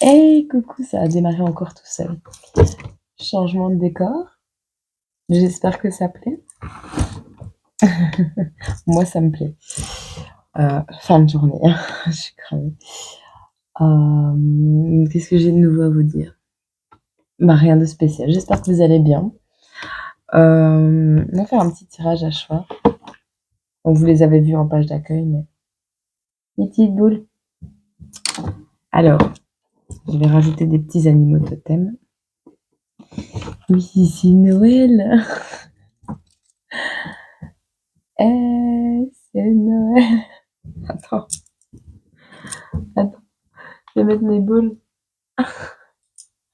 Hey, coucou, ça a démarré encore tout seul. Changement de décor. J'espère que ça plaît. Moi, ça me plaît. Fin de journée, hein. Je suis crevée. Qu'est-ce que j'ai de nouveau à vous dire? Bah, rien de spécial. J'espère que vous allez bien. On va faire un petit tirage à choix. Bon, vous les avez vus en page d'accueil, mais... Les petites boules. Alors, je vais rajouter des petits animaux totems. Oui, c'est Noël. C'est Noël. Attends, je vais mettre mes boules.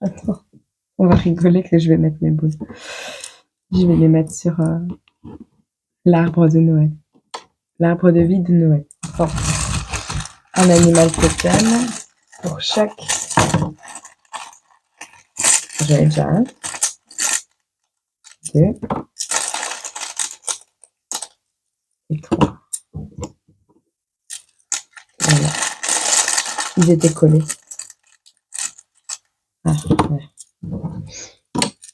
Attends, on va rigoler que je vais mettre mes boules. Je vais les mettre sur l'arbre de Noël. L'arbre de vie de Noël. Bon, un animal totem pour chaque. J'en ai déjà un. 2 et 3. Voilà. Ils étaient collés. Ah, ouais.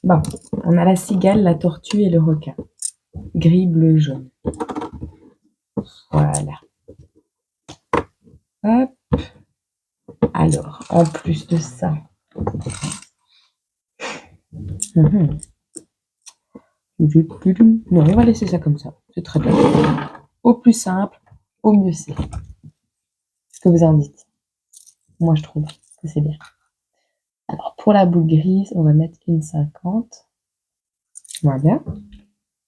Bon, on a la cigale, la tortue et le requin. Gris, bleu, jaune. Voilà. Hop. Alors, en plus de ça. Non, on va laisser ça comme ça. C'est très bien. Au plus simple, au mieux c'est. Ce que vous en dites. Moi, je trouve que c'est bien. Alors, pour la boule grise, on va mettre une 50. Voilà.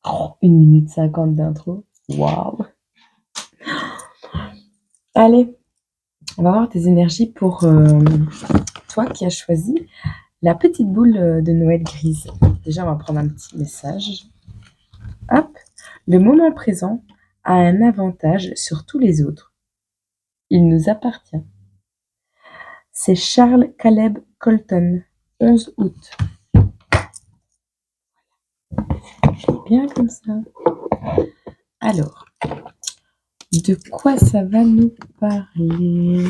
Oh, 1 minute 50 d'intro. Waouh. Allez, on va voir tes énergies pour toi qui as choisi la petite boule de Noël grise. Déjà, on va prendre un petit message. Hop. Le moment présent a un avantage sur tous les autres. Il nous appartient. C'est Charles Caleb Colton, 11 août. Bien comme ça. Alors, de quoi ça va nous parler?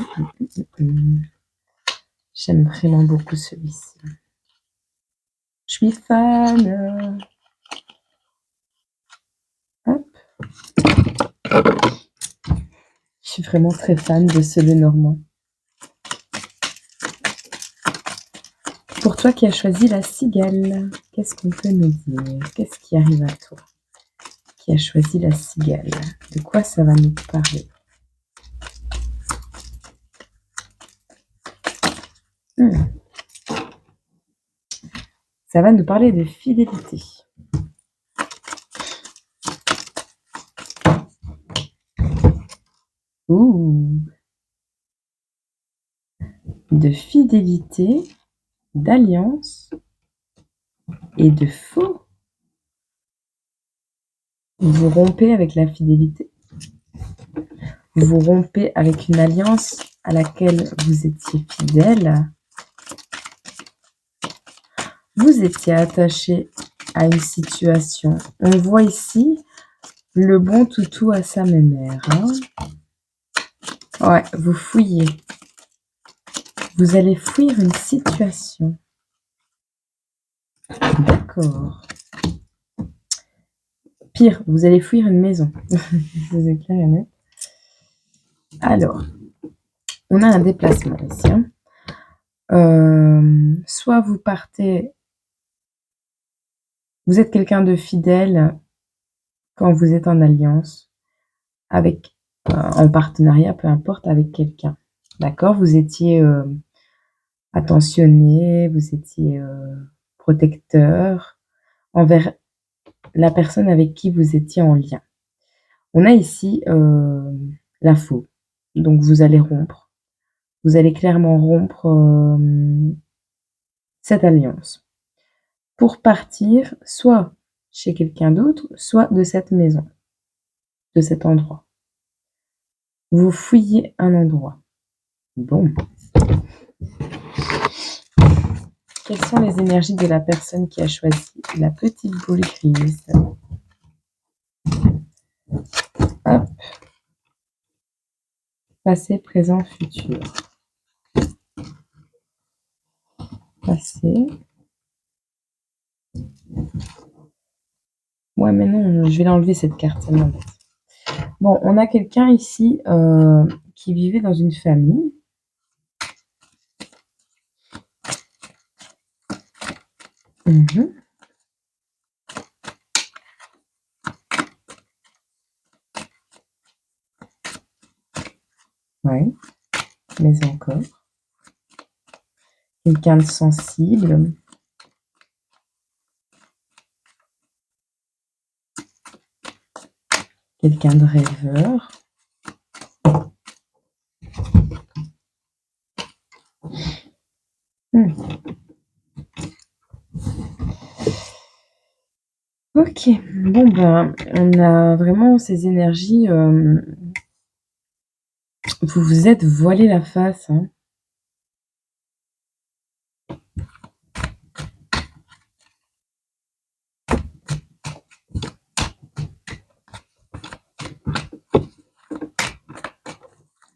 J'aime vraiment beaucoup celui-ci. Je suis fan. Hop. Je suis vraiment très fan de ce Lenormand. Pour toi qui as choisi la cigale, qu'est-ce qu'on peut nous dire? Qu'est-ce qui arrive à toi qui as choisi la cigale? De quoi ça va nous parler? Ça va nous parler de fidélité. Ouh. De fidélité, d'alliance et de faux. Vous rompez avec la fidélité. Vous rompez avec une alliance à laquelle vous étiez fidèle. Vous étiez attaché à une situation. On voit ici le bon toutou à sa mémère. Hein. Ouais, vous fouillez. Vous allez fuir une situation. D'accord. Pire, vous allez fuir une maison. C'est clair et net. Alors, on a un déplacement ici. Hein. Soit vous partez, vous êtes quelqu'un de fidèle quand vous êtes en alliance, avec, en partenariat, peu importe, avec quelqu'un. D'accord? Vous étiez attentionné, vous étiez protecteur envers la personne avec qui vous étiez en lien. On a ici la faux. Donc vous allez rompre. Vous allez clairement rompre cette alliance. Pour partir, soit chez quelqu'un d'autre, soit de cette maison, de cet endroit. Vous fouillez un endroit. Bon. Quelles sont les énergies de la personne qui a choisi la petite boule grise? Hop. Passé, présent, futur. passer. Ouais, mais non, je vais l'enlever cette carte, elle m'embête. Bon, on a quelqu'un ici qui vivait dans une famille. Mhm. Ouais, mais encore. Quelqu'un de sensible. Quelqu'un de rêveur. Ok, bon ben, on a vraiment ces énergies. Vous vous êtes voilé la face, hein.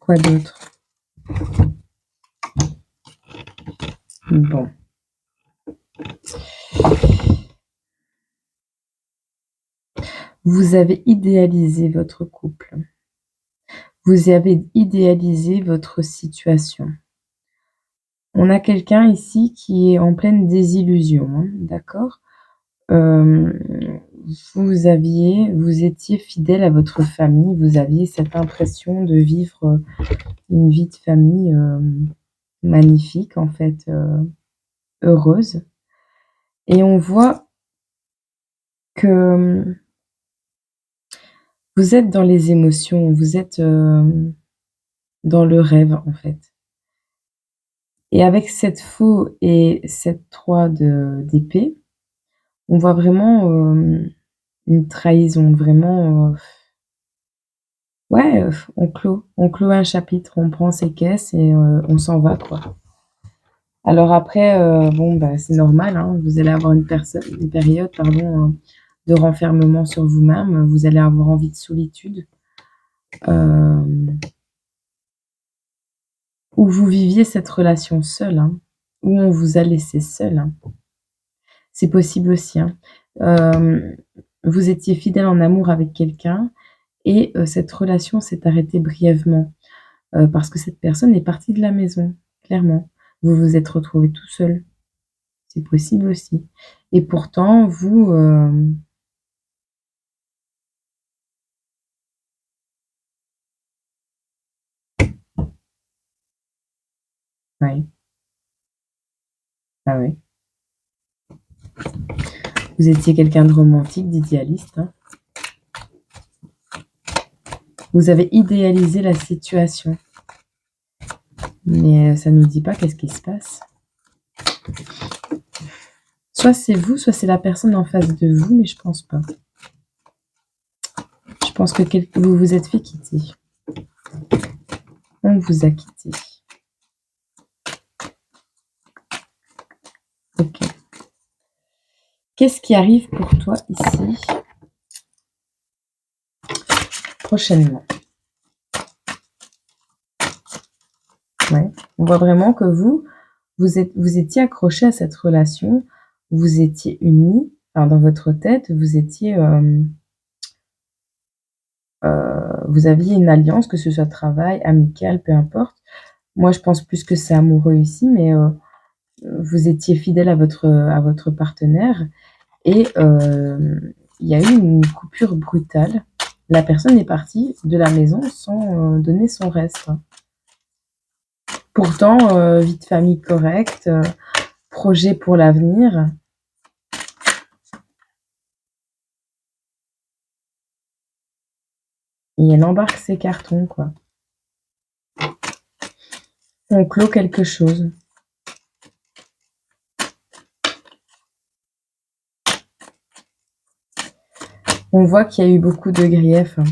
Quoi d'autre? Bon. Vous avez idéalisé votre couple. Vous avez idéalisé votre situation. On a quelqu'un ici qui est en pleine désillusion, hein, d'accord? Hem, vous étiez fidèle à votre famille, vous aviez cette impression de vivre, une vie de famille, magnifique en fait, heureuse, et on voit que, vous êtes dans les émotions, vous êtes, dans le rêve en fait, et avec cette faux et cette 3 de d'épée, on voit vraiment, une trahison, vraiment, ouais, on clôt un chapitre, on prend ses caisses et on s'en va, quoi. Alors après, bon, bah, c'est normal, hein, vous allez avoir une période, pardon, de renfermement sur vous-même, vous allez avoir envie de solitude, hem, où vous viviez cette relation seule, hein, où on vous a laissé seul, hein. C'est possible aussi, hein. Hem, vous étiez fidèle en amour avec quelqu'un et cette relation s'est arrêtée brièvement. Parce que cette personne est partie de la maison, clairement. Vous vous êtes retrouvés tout seul, c'est possible aussi, et pourtant vous, ouais, ah ouais. Vous étiez quelqu'un de romantique, d'idéaliste, hein. Vous avez idéalisé la situation, mais ça nous dit pas qu'est-ce qui se passe. Soit c'est vous, soit c'est la personne en face de vous, mais je pense pas. Je pense que vous vous êtes fait quitter. On vous a quitté. OK. Qu'est-ce qui arrive pour toi ici, prochainement? Ouais, on voit vraiment que vous étiez accrochés à cette relation, vous étiez unis, enfin dans votre tête, vous étiez, vous aviez une alliance, que ce soit travail, amical, peu importe. Moi, je pense plus que c'est amoureux ici, mais vous étiez fidèle à votre partenaire, et il y a eu une coupure brutale. La personne est partie de la maison sans, donner son reste. Pourtant, vie de famille correcte, projet pour l'avenir. Et elle embarque ses cartons, quoi. On clôt quelque chose. On voit qu'il y a eu beaucoup de griefs, hein.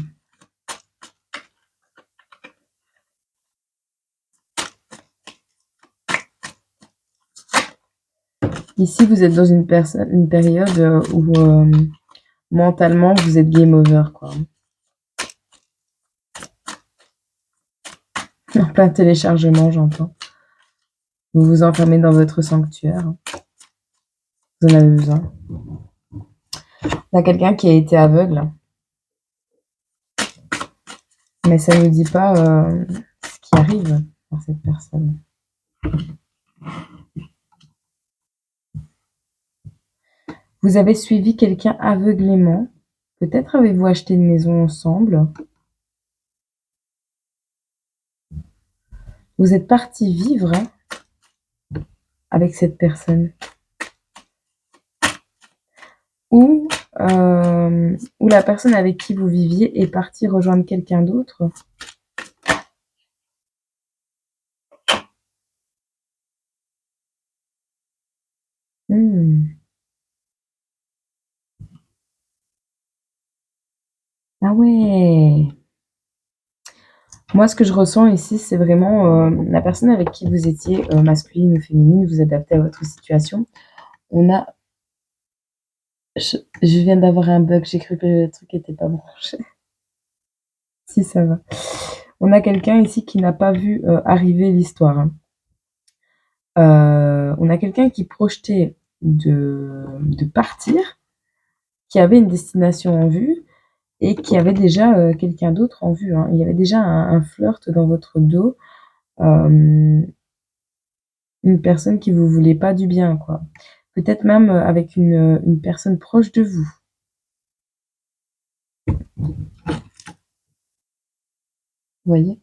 Ici, vous êtes dans une période où mentalement, vous êtes game over, quoi. En plein téléchargement, j'entends. Vous vous enfermez dans votre sanctuaire. Vous en avez besoin. Il y a quelqu'un qui a été aveugle, mais ça ne nous dit pas ce qui arrive à cette personne. Vous avez suivi quelqu'un aveuglément. Peut-être avez-vous acheté une maison ensemble. Vous êtes parti vivre avec cette personne. Ou la personne avec qui vous viviez est partie rejoindre quelqu'un d'autre. Ah ouais. Moi, ce que je ressens ici, c'est vraiment la personne avec qui vous étiez, masculine ou féminine, vous adaptez à votre situation. On a je viens d'avoir un bug, j'ai cru que le truc était pas branché. Si, ça va. On a quelqu'un ici qui n'a pas vu, arriver l'histoire, hein. On a quelqu'un qui projetait de partir, qui avait une destination en vue et qui avait déjà, quelqu'un d'autre en vue, hein. Il y avait déjà un flirt dans votre dos, une personne qui vous voulait pas du bien, quoi. Peut-être même, avec une personne proche de vous. Vous voyez?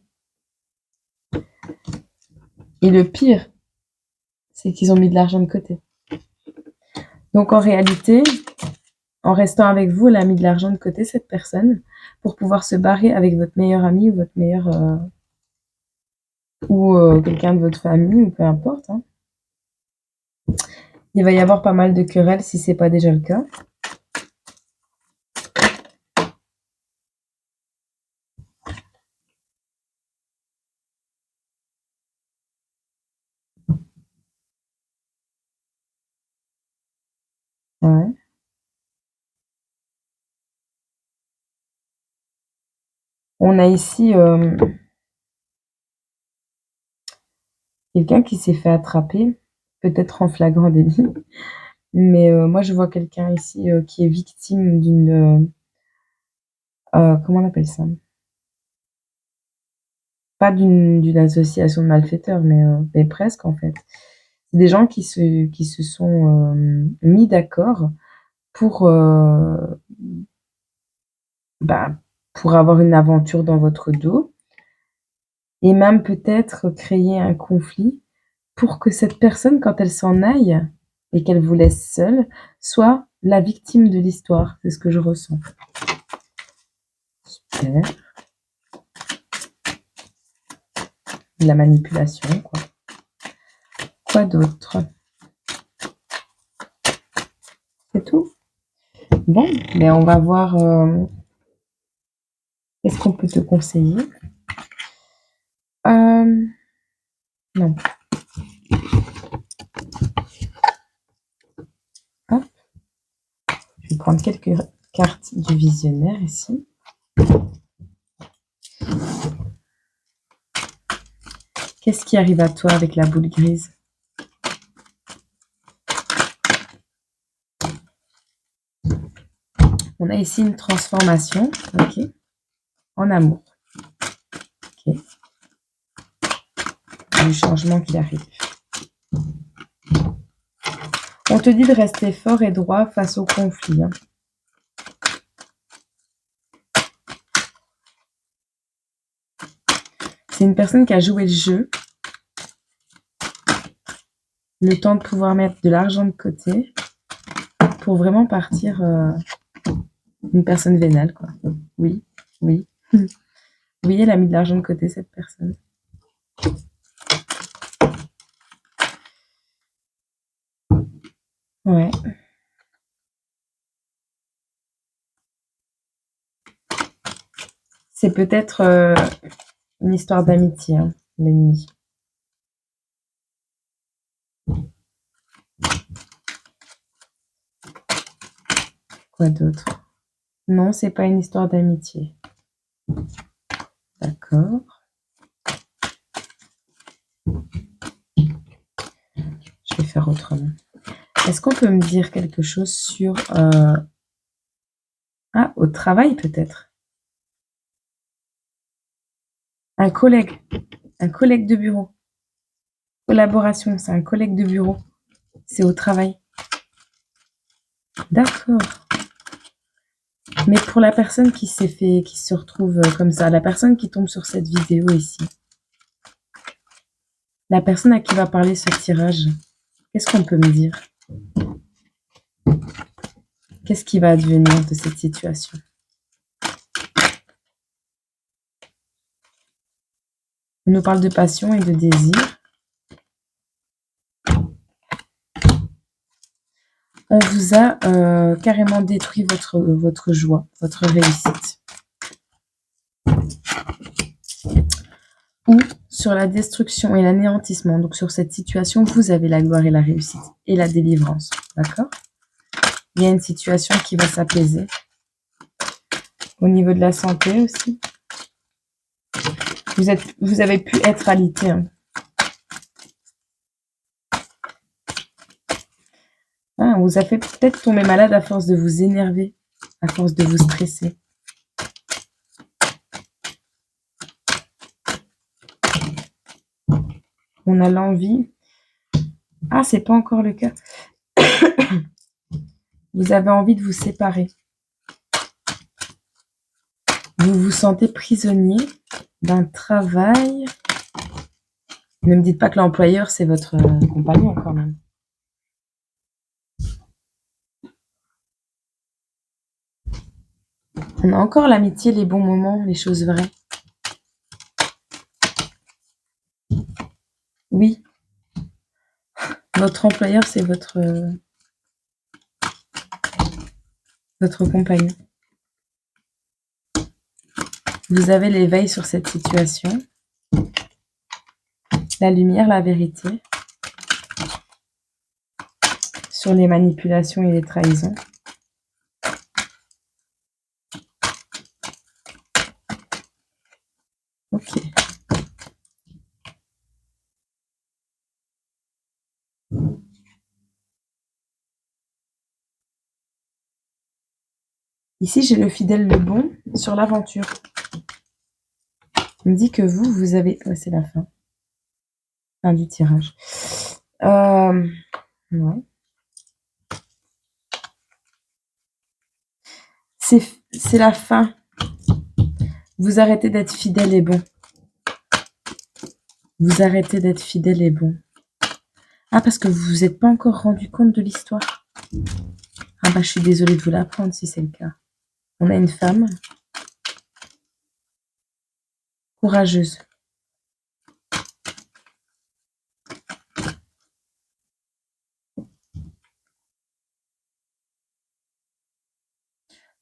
Et le pire, c'est qu'ils ont mis de l'argent de côté. Donc en réalité, en restant avec vous, elle a mis de l'argent de côté, cette personne, pour pouvoir se barrer avec votre meilleur ami ou votre meilleur quelqu'un de votre famille ou peu importe, hein. Il va y avoir pas mal de querelles si c'est pas déjà le cas. Ouais. On a ici quelqu'un qui s'est fait attraper, peut-être en flagrant délit, mais moi je vois quelqu'un ici qui est victime d'une comment on appelle ça? Pas d'une association de malfaiteurs, mais presque en fait. C'est des gens qui se sont mis d'accord pour bah, pour avoir une aventure dans votre dos et même peut-être créer un conflit pour que cette personne, quand elle s'en aille et qu'elle vous laisse seule, soit la victime de l'histoire. C'est ce que je ressens. Super. De la manipulation, quoi. Quoi d'autre? C'est tout? Bon, ben on va voir qu'est-ce qu'on peut te conseiller. Non. Hop. Je vais prendre quelques cartes du visionnaire ici. Qu'est-ce qui arrive à toi avec la boule grise? On a ici une transformation, ok, en amour. Ok. Du changement qui arrive. On te dit de rester fort et droit face au conflit, hein. C'est une personne qui a joué le jeu, le temps de pouvoir mettre de l'argent de côté pour vraiment partir une personne vénale, quoi. Oui, oui. Oui, elle a mis de l'argent de côté, cette personne. Ouais. C'est peut-être une histoire d'amitié, hein, l'ennemi. Quoi d'autre? Non, c'est pas une histoire d'amitié. D'accord. faire autrement. Est-ce qu'on peut me dire quelque chose sur... au travail peut-être? Un collègue de bureau. Collaboration, c'est un collègue de bureau. C'est au travail. D'accord. Mais pour la personne qui se retrouve comme ça, la personne qui tombe sur cette vidéo ici, la personne à qui va parler ce tirage, qu'est-ce qu'on peut me dire? Qu'est-ce qui va advenir de cette situation? On nous parle de passion et de désir. On vous a carrément détruit votre joie, votre réussite. Ou sur la destruction et l'anéantissement. Donc sur cette situation, vous avez la gloire et la réussite et la délivrance. D'accord? Il y a une situation qui va s'apaiser. Au niveau de la santé aussi. Vous avez pu être alité. Hein. On vous a fait peut-être tomber malade à force de vous énerver, à force de vous stresser. On a l'envie. Ah, c'est pas encore le cas. Vous avez envie de vous séparer. Vous vous sentez prisonnier d'un travail. Ne me dites pas que l'employeur, c'est votre compagnon quand même. On a encore l'amitié, les bons moments, les choses vraies. Oui. Votre employeur, c'est votre compagnon. Vous avez l'éveil sur cette situation. La lumière, la vérité. Sur les manipulations et les trahisons. Ok. Ici, j'ai le fidèle, le bon, sur l'aventure. Il me dit que vous avez... Ouais, c'est la fin. Fin du tirage. Ouais. C'est la fin. Vous arrêtez d'être fidèle et bon. Vous arrêtez d'être fidèle et bon. Ah, parce que vous vous êtes pas encore rendu compte de l'histoire. Ah bah, je suis désolée de vous l'apprendre si c'est le cas. On a une femme courageuse.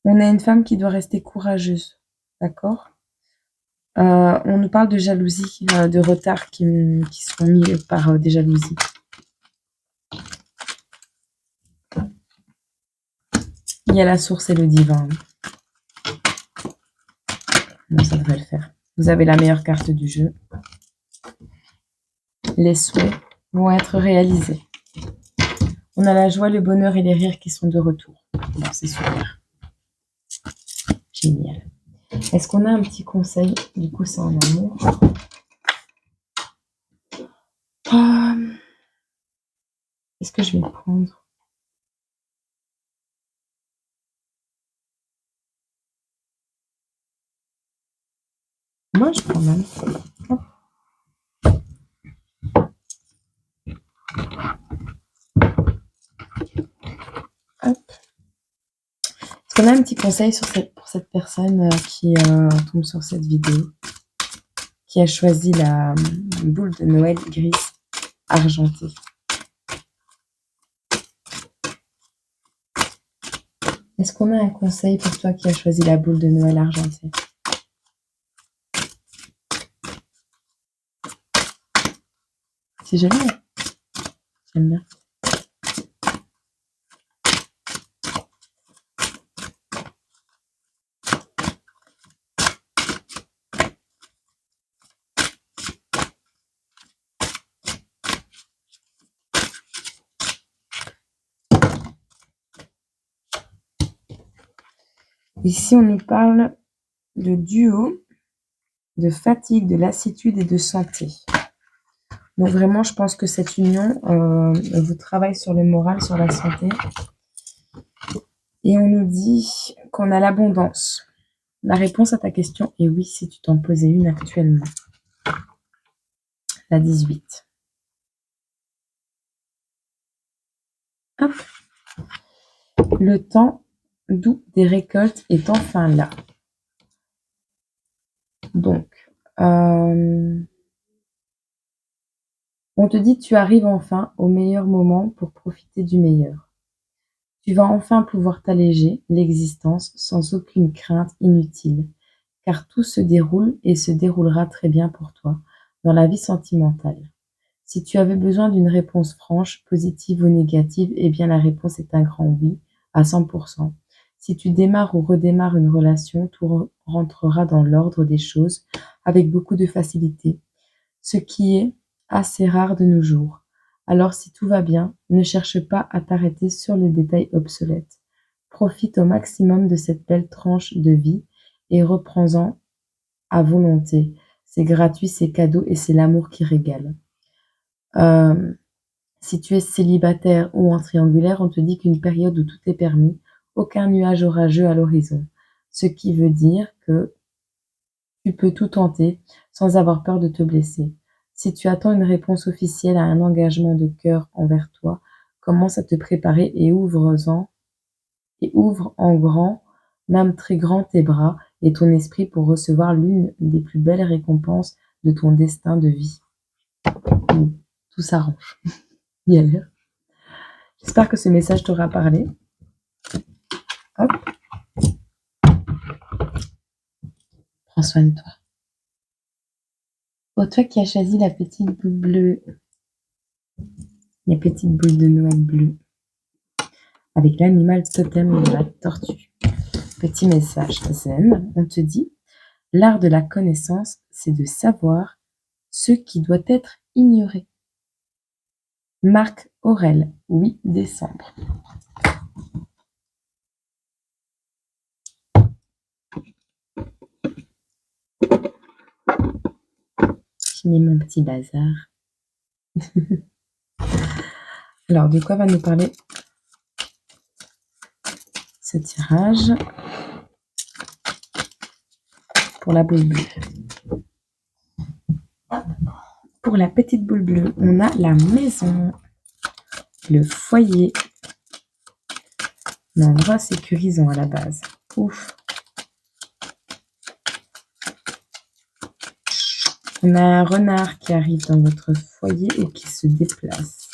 On a une femme qui doit rester courageuse. D'accord? On nous parle de jalousie, de retard qui sont mis par des jalousies. Il y a la source et le divin. Non, ça devrait le faire. Vous avez la meilleure carte du jeu. Les souhaits vont être réalisés. On a la joie, le bonheur et les rires qui sont de retour. Bon, c'est super. Génial. Est-ce qu'on a un petit conseil? Du coup, c'est en amour. Qu'est-ce que je vais prendre? Moi, je prends même. Hop. Hop. Est-ce qu'on a un petit conseil pour cette personne qui tombe sur cette vidéo, qui a choisi la boule de Noël grise argentée? Est-ce qu'on a un conseil pour toi qui a choisi la boule de Noël argentée? C'est joli, hein? J'aime bien. Ici, on nous parle de duo, de fatigue, de lassitude et de santé. Donc vraiment, je pense que cette union vous travaille sur le moral, sur la santé. Et on nous dit qu'on a l'abondance. La réponse à ta question est oui, si tu t'en posais une actuellement. La 18. Hop. Le temps doux des récoltes est enfin là. Donc, on te dit tu arrives enfin au meilleur moment pour profiter du meilleur. Tu vas enfin pouvoir t'alléger l'existence sans aucune crainte inutile, car tout se déroule et se déroulera très bien pour toi dans la vie sentimentale. Si tu avais besoin d'une réponse franche, positive ou négative, eh bien la réponse est un grand oui, à 100%. Si tu démarres ou redémarres une relation, tout rentrera dans l'ordre des choses avec beaucoup de facilité, ce qui est assez rare de nos jours. Alors si tout va bien, ne cherche pas à t'arrêter sur les détails obsolètes. Profite au maximum de cette belle tranche de vie et reprends-en à volonté. C'est gratuit, c'est cadeau et c'est l'amour qui régale. Si tu es célibataire ou en triangulaire, on te dit qu'une période où tout est permis, aucun nuage orageux à l'horizon. Ce qui veut dire que tu peux tout tenter sans avoir peur de te blesser. Si tu attends une réponse officielle à un engagement de cœur envers toi, commence à te préparer et ouvre en grand, même très grand tes bras et ton esprit pour recevoir l'une des plus belles récompenses de ton destin de vie. Tout s'arrange. Bien. J'espère que ce message t'aura parlé. Hop. Prends soin de toi. Pour toi qui as choisi la petite boule bleue, les petites boules de Noël bleues, avec l'animal totem de la tortue. Petit message zen, on te dit, l'art de la connaissance, c'est de savoir ce qui doit être ignoré. Marc Aurèle, 8 décembre. Fini mon petit bazar. Alors, de quoi va nous parler ce tirage pour la boule bleue? Pour la petite boule bleue, on a la maison, le foyer, l'endroit sécurisant à la base. Ouf. On a un renard qui arrive dans votre foyer et qui se déplace.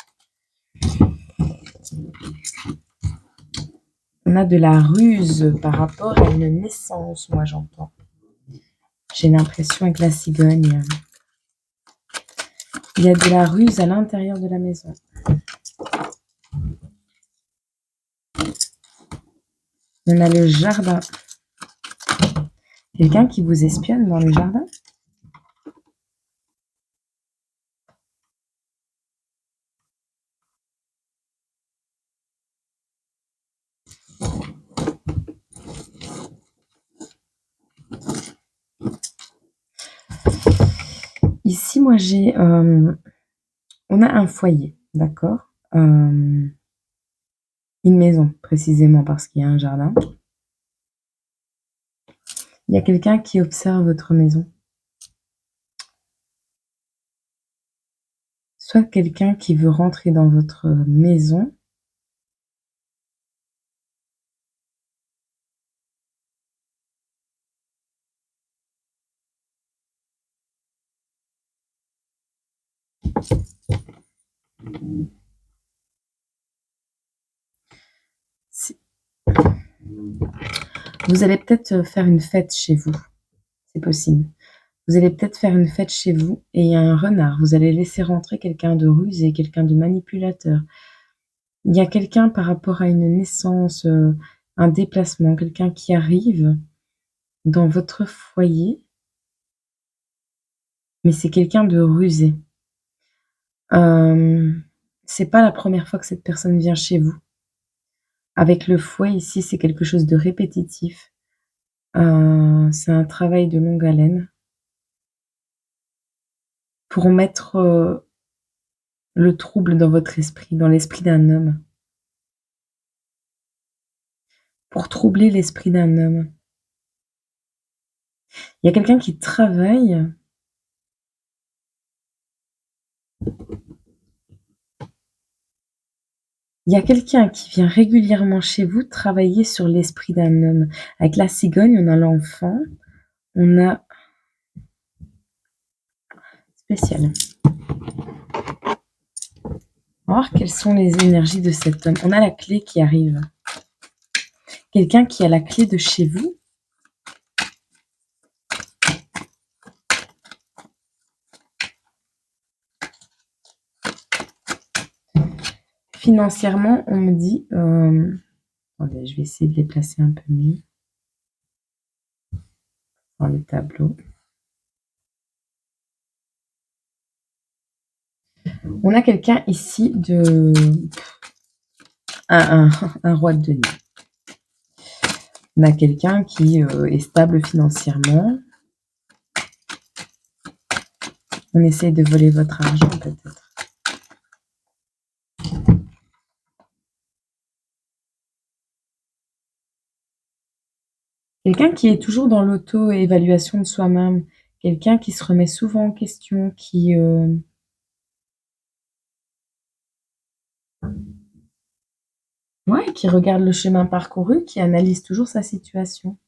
On a de la ruse par rapport à une naissance, moi j'entends. J'ai l'impression avec la cigogne. Il y a de la ruse à l'intérieur de la maison. On a le jardin. Quelqu'un qui vous espionne dans le jardin? Ici, moi j'ai... on a un foyer, d'accord? Une maison, précisément, parce qu'il y a un jardin. Il y a quelqu'un qui observe votre maison. Soit quelqu'un qui veut rentrer dans votre maison. Vous allez peut-être faire une fête chez vous. C'est possible. Vous allez peut-être faire une fête chez vous et il y a un renard. Vous allez laisser rentrer quelqu'un de rusé, quelqu'un de manipulateur. Il y a quelqu'un par rapport à une naissance, un déplacement, quelqu'un qui arrive dans votre foyer, mais c'est quelqu'un de rusé. C'est pas la première fois que cette personne vient chez vous. Avec le fouet ici, c'est quelque chose de répétitif. C'est un travail de longue haleine pour mettre, le trouble dans votre esprit, dans l'esprit d'un homme. Pour troubler l'esprit d'un homme. Il y a quelqu'un qui travaille il y a quelqu'un qui vient régulièrement chez vous travailler sur l'esprit d'un homme. Avec la cigogne, on a l'enfant, on a spécial. On va voir quelles sont les énergies de cet homme. On a la clé qui arrive. Quelqu'un qui a la clé de chez vous. Financièrement, on me dit... attendez, je vais essayer de les placer un peu mieux dans le tableau. On a quelqu'un ici de... un roi de denier. On a quelqu'un qui est stable financièrement. On essaye de voler votre argent, peut-être. Quelqu'un qui est toujours dans l'auto-évaluation de soi-même. Quelqu'un qui se remet souvent en question, qui... ouais, qui regarde le chemin parcouru, qui analyse toujours sa situation.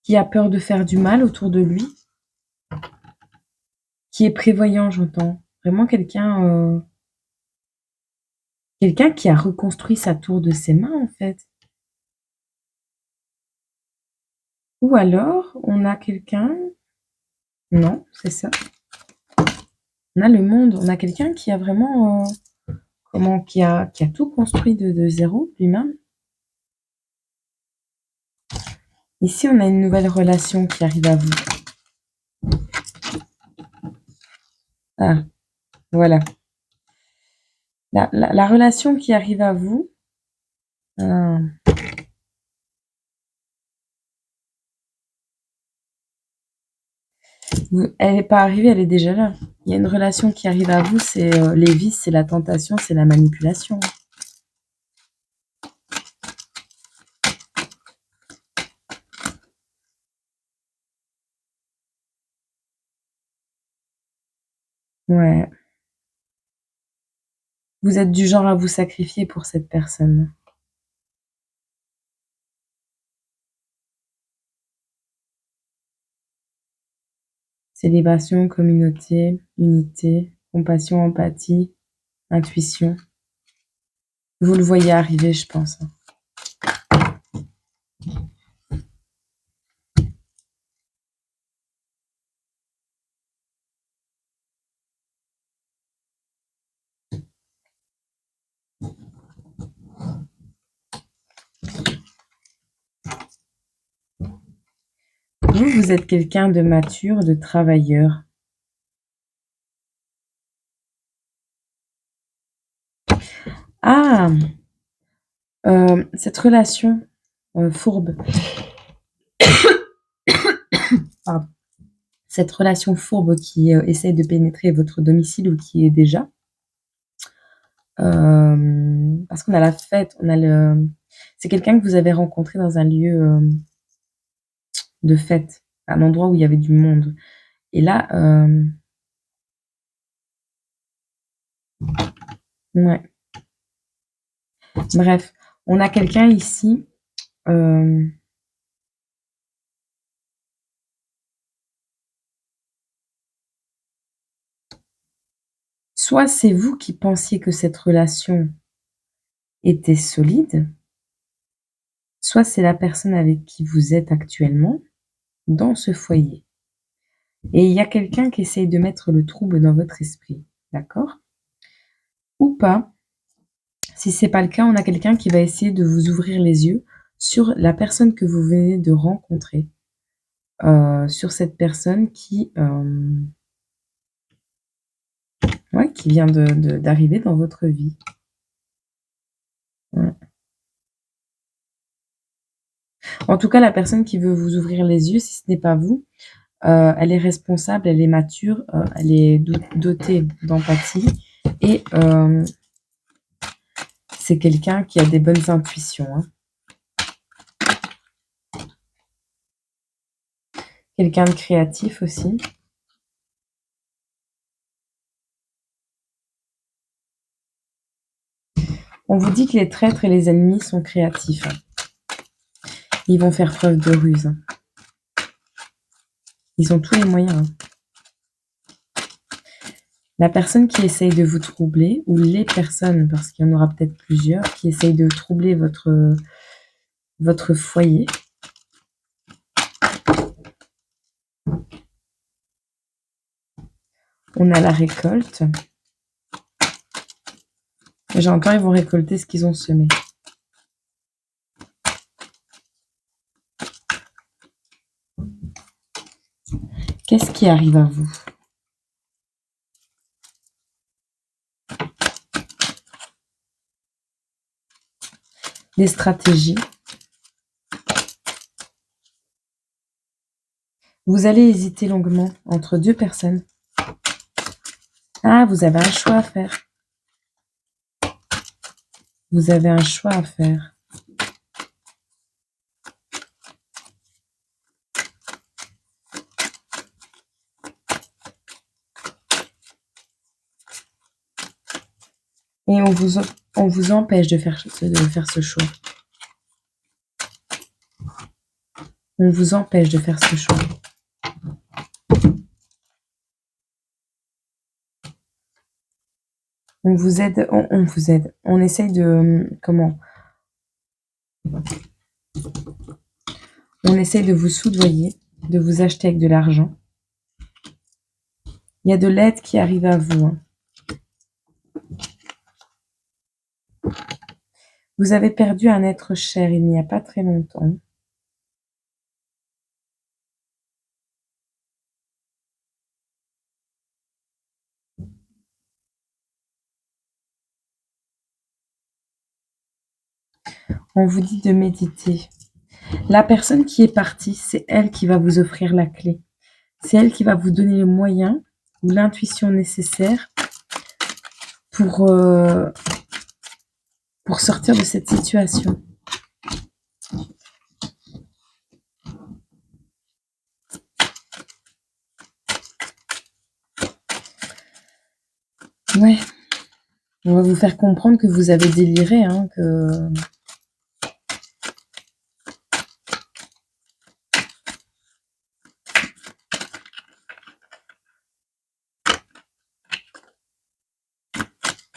Qui a peur de faire du mal autour de lui. Qui est prévoyant, j'entends. Vraiment quelqu'un qui a reconstruit sa tour de ses mains, en fait. Ou alors, on a quelqu'un... Non, c'est ça. On a le monde. On a quelqu'un qui a vraiment... qui a tout construit de zéro, lui-même. Ici, on a une nouvelle relation qui arrive à vous. Ah, voilà. La relation qui arrive à vous... elle n'est pas arrivée, elle est déjà là. Il y a une relation qui arrive à vous, c'est les vices, c'est la tentation, c'est la manipulation. Ouais. Vous êtes du genre à vous sacrifier pour cette personne. Célébration, communauté, unité, compassion, empathie, intuition. Vous le voyez arriver, je pense. Vous êtes quelqu'un de mature, de travailleur. Ah, cette relation fourbe. Pardon. Cette relation fourbe qui essaye de pénétrer votre domicile ou qui est déjà. Parce qu'on a la fête, on a le... C'est quelqu'un que vous avez rencontré dans un lieu de fête, un endroit où il y avait du monde. Et là, ouais. Bref, on a quelqu'un ici. Soit c'est vous qui pensiez que cette relation était solide, soit c'est la personne avec qui vous êtes actuellement dans ce foyer. Et il y a quelqu'un qui essaye de mettre le trouble dans votre esprit, d'accord? Ou pas. Si c'est pas le cas, on a quelqu'un qui va essayer de vous ouvrir les yeux sur la personne que vous venez de rencontrer, sur cette personne qui vient d'arriver dans votre vie. Ouais. En tout cas, la personne qui veut vous ouvrir les yeux, si ce n'est pas vous, elle est responsable, elle est mature, elle est dotée d'empathie et c'est quelqu'un qui a des bonnes intuitions, hein. Quelqu'un de créatif aussi. On vous dit que les traîtres et les ennemis sont créatifs, hein. Ils vont faire preuve de ruse, hein. Ils ont tous les moyens, hein. La personne qui essaye de vous troubler, ou les personnes, parce qu'il y en aura peut-être plusieurs, qui essayent de troubler votre foyer, on a la récolte. J'entends, ils vont récolter ce qu'ils ont semé. Qu'est-ce qui arrive à vous? Des stratégies. Vous allez hésiter longuement entre deux personnes. Ah, vous avez un choix à faire. Vous avez un choix à faire. Et on vous empêche de faire ce choix. On vous empêche de faire ce choix. On vous aide, on vous aide. On essaye de, comment? On essaye de vous soudoyer, de vous acheter avec de l'argent. Il y a de l'aide qui arrive à vous, hein. Vous avez perdu un être cher il n'y a pas très longtemps. On vous dit de méditer. La personne qui est partie, c'est elle qui va vous offrir la clé. C'est elle qui va vous donner les moyens ou l'intuition nécessaire pour sortir de cette situation. Ouais. On va vous faire comprendre que vous avez déliré, hein, que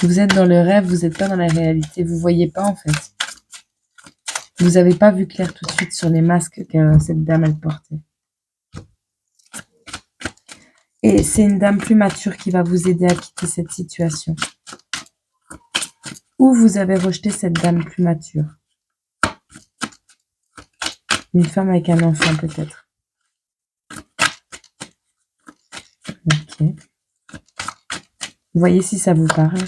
vous êtes dans le rêve, vous n'êtes pas dans la réalité, vous voyez pas en fait. Vous n'avez pas vu clair tout de suite sur les masques que cette dame elle portait. Et c'est une dame plus mature qui va vous aider à quitter cette situation. Ou vous avez rejeté cette dame plus mature. Une femme avec un enfant peut-être. Ok. Vous voyez si ça vous parle.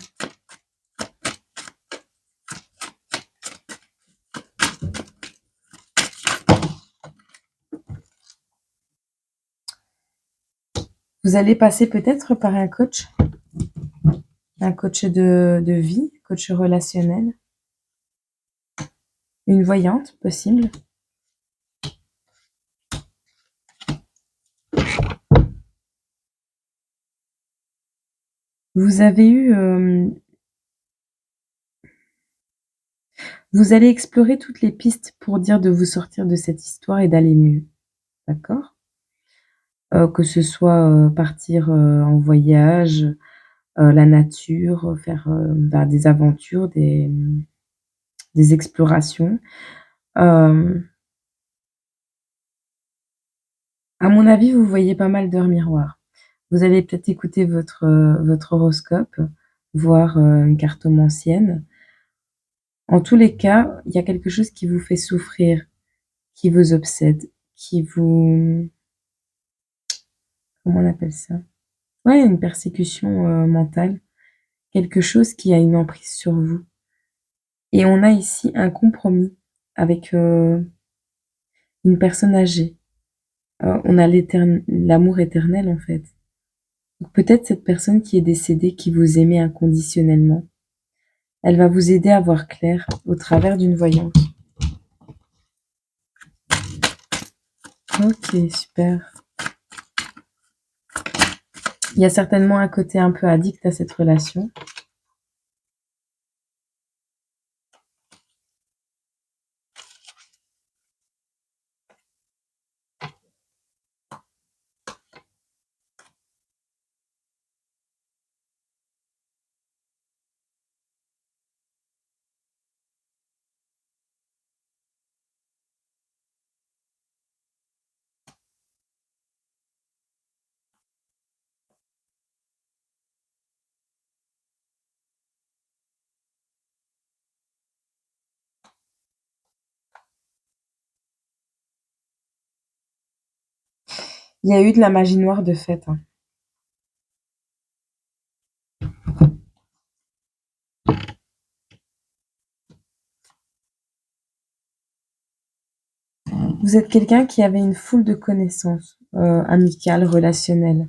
Vous allez passer peut-être par un coach de vie, coach relationnel, une voyante possible. Vous avez eu... vous allez explorer toutes les pistes pour dire de vous sortir de cette histoire et d'aller mieux. D'accord? Que ce soit partir en voyage, la nature, faire des aventures, des explorations. À mon avis, vous voyez pas mal d'heures miroirs. Vous allez peut-être écouter votre horoscope, voir une cartomancienne. En tous les cas, il y a quelque chose qui vous fait souffrir, qui vous obsède, qui vous... Comment on appelle ça? Ouais, une persécution mentale, quelque chose qui a une emprise sur vous. Et on a ici un compromis avec une personne âgée. On a l'amour éternel, en fait. Donc peut-être cette personne qui est décédée, qui vous aimait inconditionnellement, elle va vous aider à voir clair au travers d'une voyante. Ok, super. Il y a certainement un côté un peu addict à cette relation. Il y a eu de la magie noire de fait, hein. Vous êtes quelqu'un qui avait une foule de connaissances amicales, relationnelles.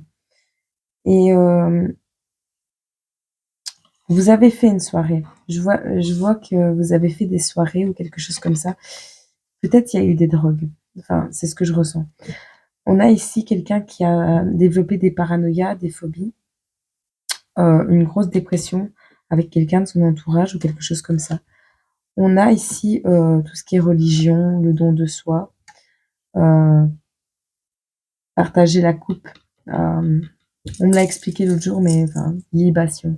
Et vous avez fait une soirée. Je vois que vous avez fait des soirées ou quelque chose comme ça. Peut-être il y a eu des drogues. Enfin, c'est ce que je ressens. On a ici quelqu'un qui a développé des paranoïas, des phobies, une grosse dépression avec quelqu'un de son entourage ou quelque chose comme ça. On a ici tout ce qui est religion, le don de soi, euh, partager la coupe. On me l'a expliqué l'autre jour, mais enfin, libation.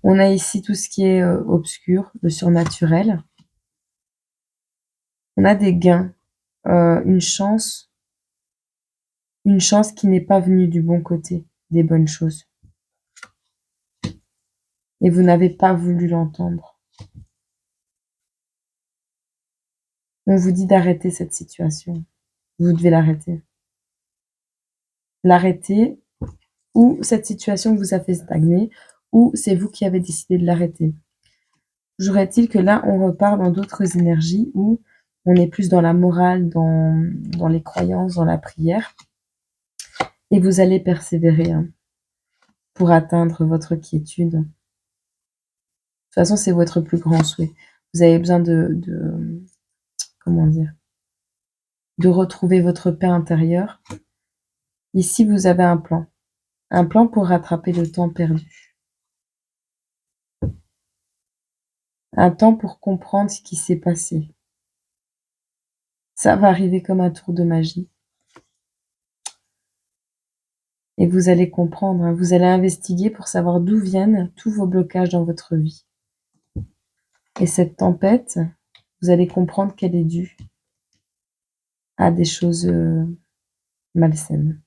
On a ici tout ce qui est obscur, le surnaturel. On a des gains, une chance qui n'est pas venue du bon côté, des bonnes choses. Et vous n'avez pas voulu l'entendre. On vous dit d'arrêter cette situation. Vous devez l'arrêter. L'arrêter, ou cette situation vous a fait stagner, ou c'est vous qui avez décidé de l'arrêter. Jouerait-il que là, on repart dans d'autres énergies où on est plus dans la morale, dans les croyances, dans la prière, et vous allez persévérer hein, pour atteindre votre quiétude. De toute façon, c'est votre plus grand souhait. Vous avez besoin comment dire, de retrouver votre paix intérieure. Ici, vous avez un plan pour rattraper le temps perdu. Un temps pour comprendre ce qui s'est passé. Ça va arriver comme un tour de magie. Et vous allez comprendre, hein, vous allez investiguer pour savoir d'où viennent tous vos blocages dans votre vie. Et cette tempête, vous allez comprendre qu'elle est due à des choses malsaines.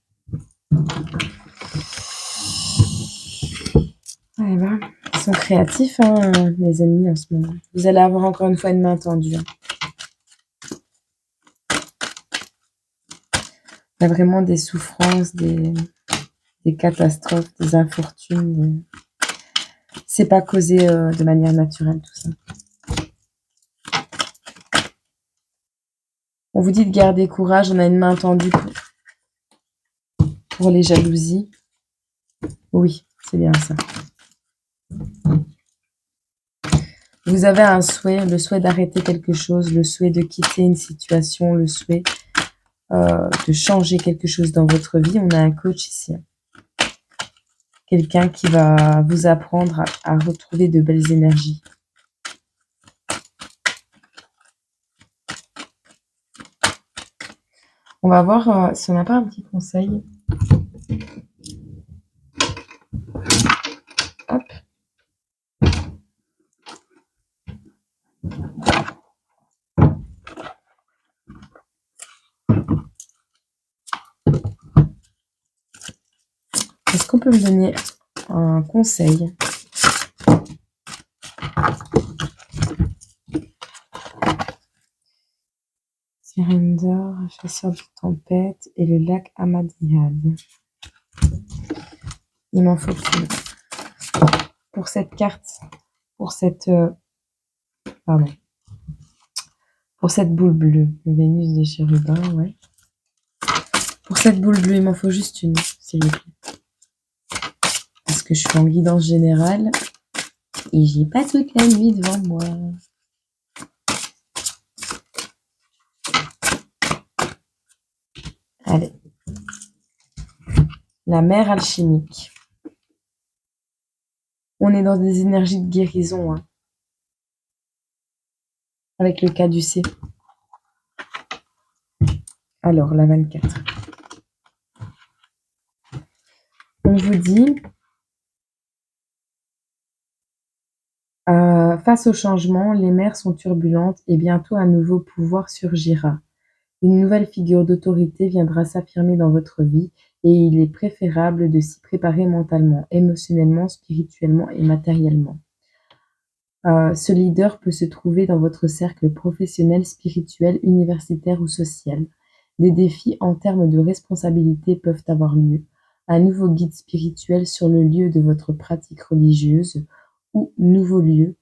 Ouais, ben, ils sont créatifs, hein, les ennemis en ce moment. Vous allez avoir encore une fois une main tendue. Hein. Il y a vraiment des souffrances, des catastrophes, des infortunes. C'est pas causé de manière naturelle, tout ça. On vous dit de garder courage, on a une main tendue pour les jalousies. Oui, c'est bien ça. Vous avez un souhait, le souhait d'arrêter quelque chose, le souhait de quitter une situation, le souhait de changer quelque chose dans votre vie. On a un coach ici. Quelqu'un qui va vous apprendre à retrouver de belles énergies. On va voir si on n'a pas un petit conseil. Hop. Est-ce qu'on peut me donner un conseil? Sirène d'or, chasseur de tempête et le lac Amadiyad. Il m'en faut plus. Pour cette carte, pour Pour cette boule bleue, Vénus des chérubins, ouais. Pour cette boule bleue, il m'en faut juste une, s'il vous plaît. Parce que je suis en guidance générale et j'ai pas toute la nuit devant moi. Allez. La mer alchimique. On est dans des énergies de guérison, hein, avec le caducée. Alors, la 24. On vous dit, face au changement, les mers sont turbulentes et bientôt un nouveau pouvoir surgira. Une nouvelle figure d'autorité viendra s'affirmer dans votre vie et il est préférable de s'y préparer mentalement, émotionnellement, spirituellement et matériellement. Ce leader peut se trouver dans votre cercle professionnel, spirituel, universitaire ou social. Des défis en termes de responsabilité peuvent avoir lieu. Un nouveau guide spirituel sur le lieu de votre pratique religieuse ou nouveau lieu,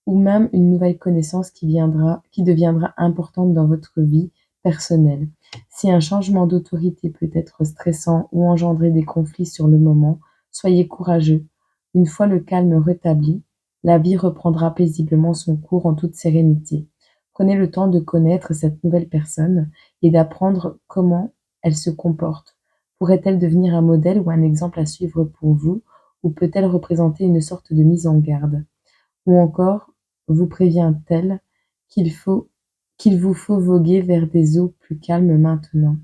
ou même une nouvelle connaissance qui deviendra importante dans votre vie personnelle. Si un changement d'autorité peut être stressant ou engendrer des conflits sur le moment, soyez courageux. Une fois le calme rétabli, la vie reprendra paisiblement son cours en toute sérénité. Prenez le temps de connaître cette nouvelle personne et d'apprendre comment elle se comporte. Pourrait-elle devenir un modèle ou un exemple à suivre pour vous, ou peut-elle représenter une sorte de mise en garde? Ou encore, vous prévient-elle qu'il vous faut voguer vers des eaux plus calmes maintenant?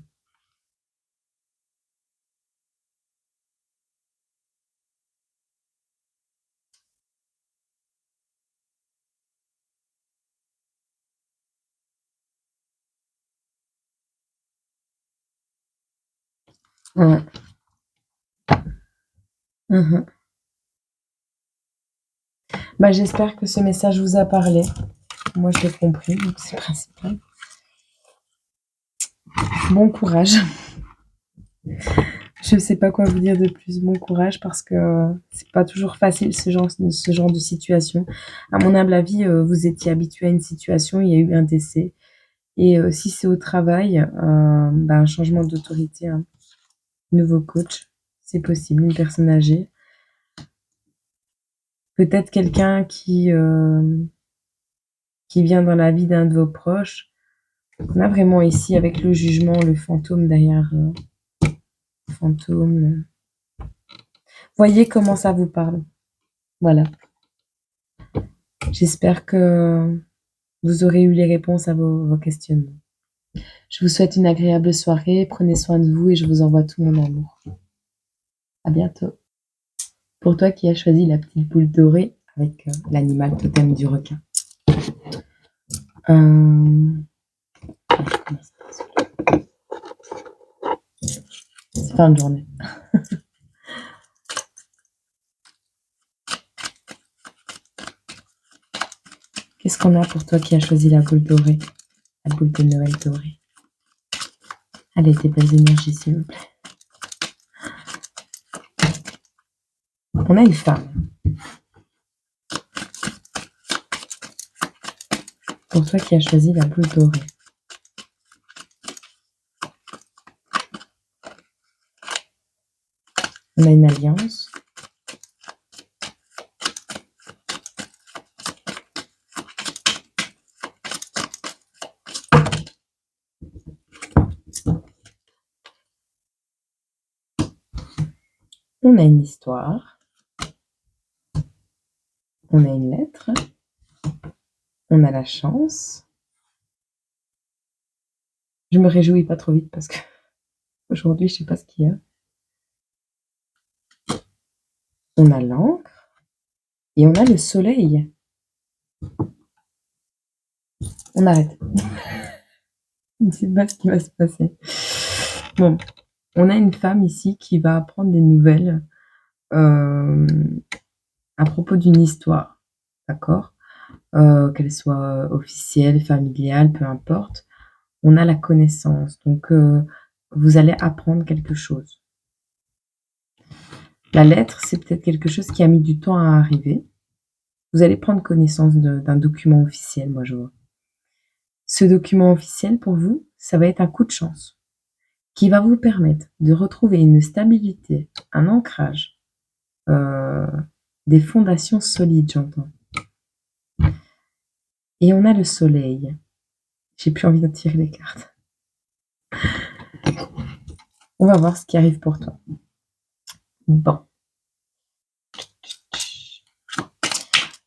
Ouais. Mhm. Bah, j'espère que ce message vous a parlé. Moi, je l'ai compris, donc c'est le principal. Bon courage. Je ne sais pas quoi vous dire de plus. Bon courage parce que c'est pas toujours facile ce genre de situation. À mon humble avis, vous étiez habitué à une situation, il y a eu un décès. Et si c'est au travail, bah, un changement d'autorité, un nouveau coach, c'est possible, une personne âgée. Peut-être quelqu'un qui vient dans la vie d'un de vos proches. On a vraiment ici, avec le jugement, le fantôme derrière. Fantôme. Voyez comment ça vous parle. Voilà. J'espère que vous aurez eu les réponses à vos questionnements. Je vous souhaite une agréable soirée. Prenez soin de vous et je vous envoie tout mon amour. À bientôt. Pour toi qui as choisi la petite boule dorée avec l'animal totem du requin. C'est fin de journée. Qu'est-ce qu'on a pour toi qui as choisi la boule dorée? La boule de Noël dorée. Allez, tes belles énergies, s'il vous plaît. On a une femme. Pour toi qui as choisi la boule dorée. On a une alliance. On a une histoire. On a une lettre. On a la chance. Je me réjouis pas trop vite parce que aujourd'hui, je sais pas ce qu'il y a. On a l'encre. Et on a le soleil. On arrête. Je ne sais pas ce qui va se passer. Bon, on a une femme ici qui va apprendre des nouvelles à propos d'une histoire, d'accord? Qu'elle soit officielle, familiale, peu importe. On a la connaissance, donc vous allez apprendre quelque chose. La lettre, c'est peut-être quelque chose qui a mis du temps à arriver. Vous allez prendre connaissance d'un document officiel, moi je vois. Ce document officiel pour vous, ça va être un coup de chance qui va vous permettre de retrouver une stabilité, un ancrage, des fondations solides, j'entends. Et on a le soleil. J'ai plus envie de tirer les cartes. On va voir ce qui arrive pour toi. Bon.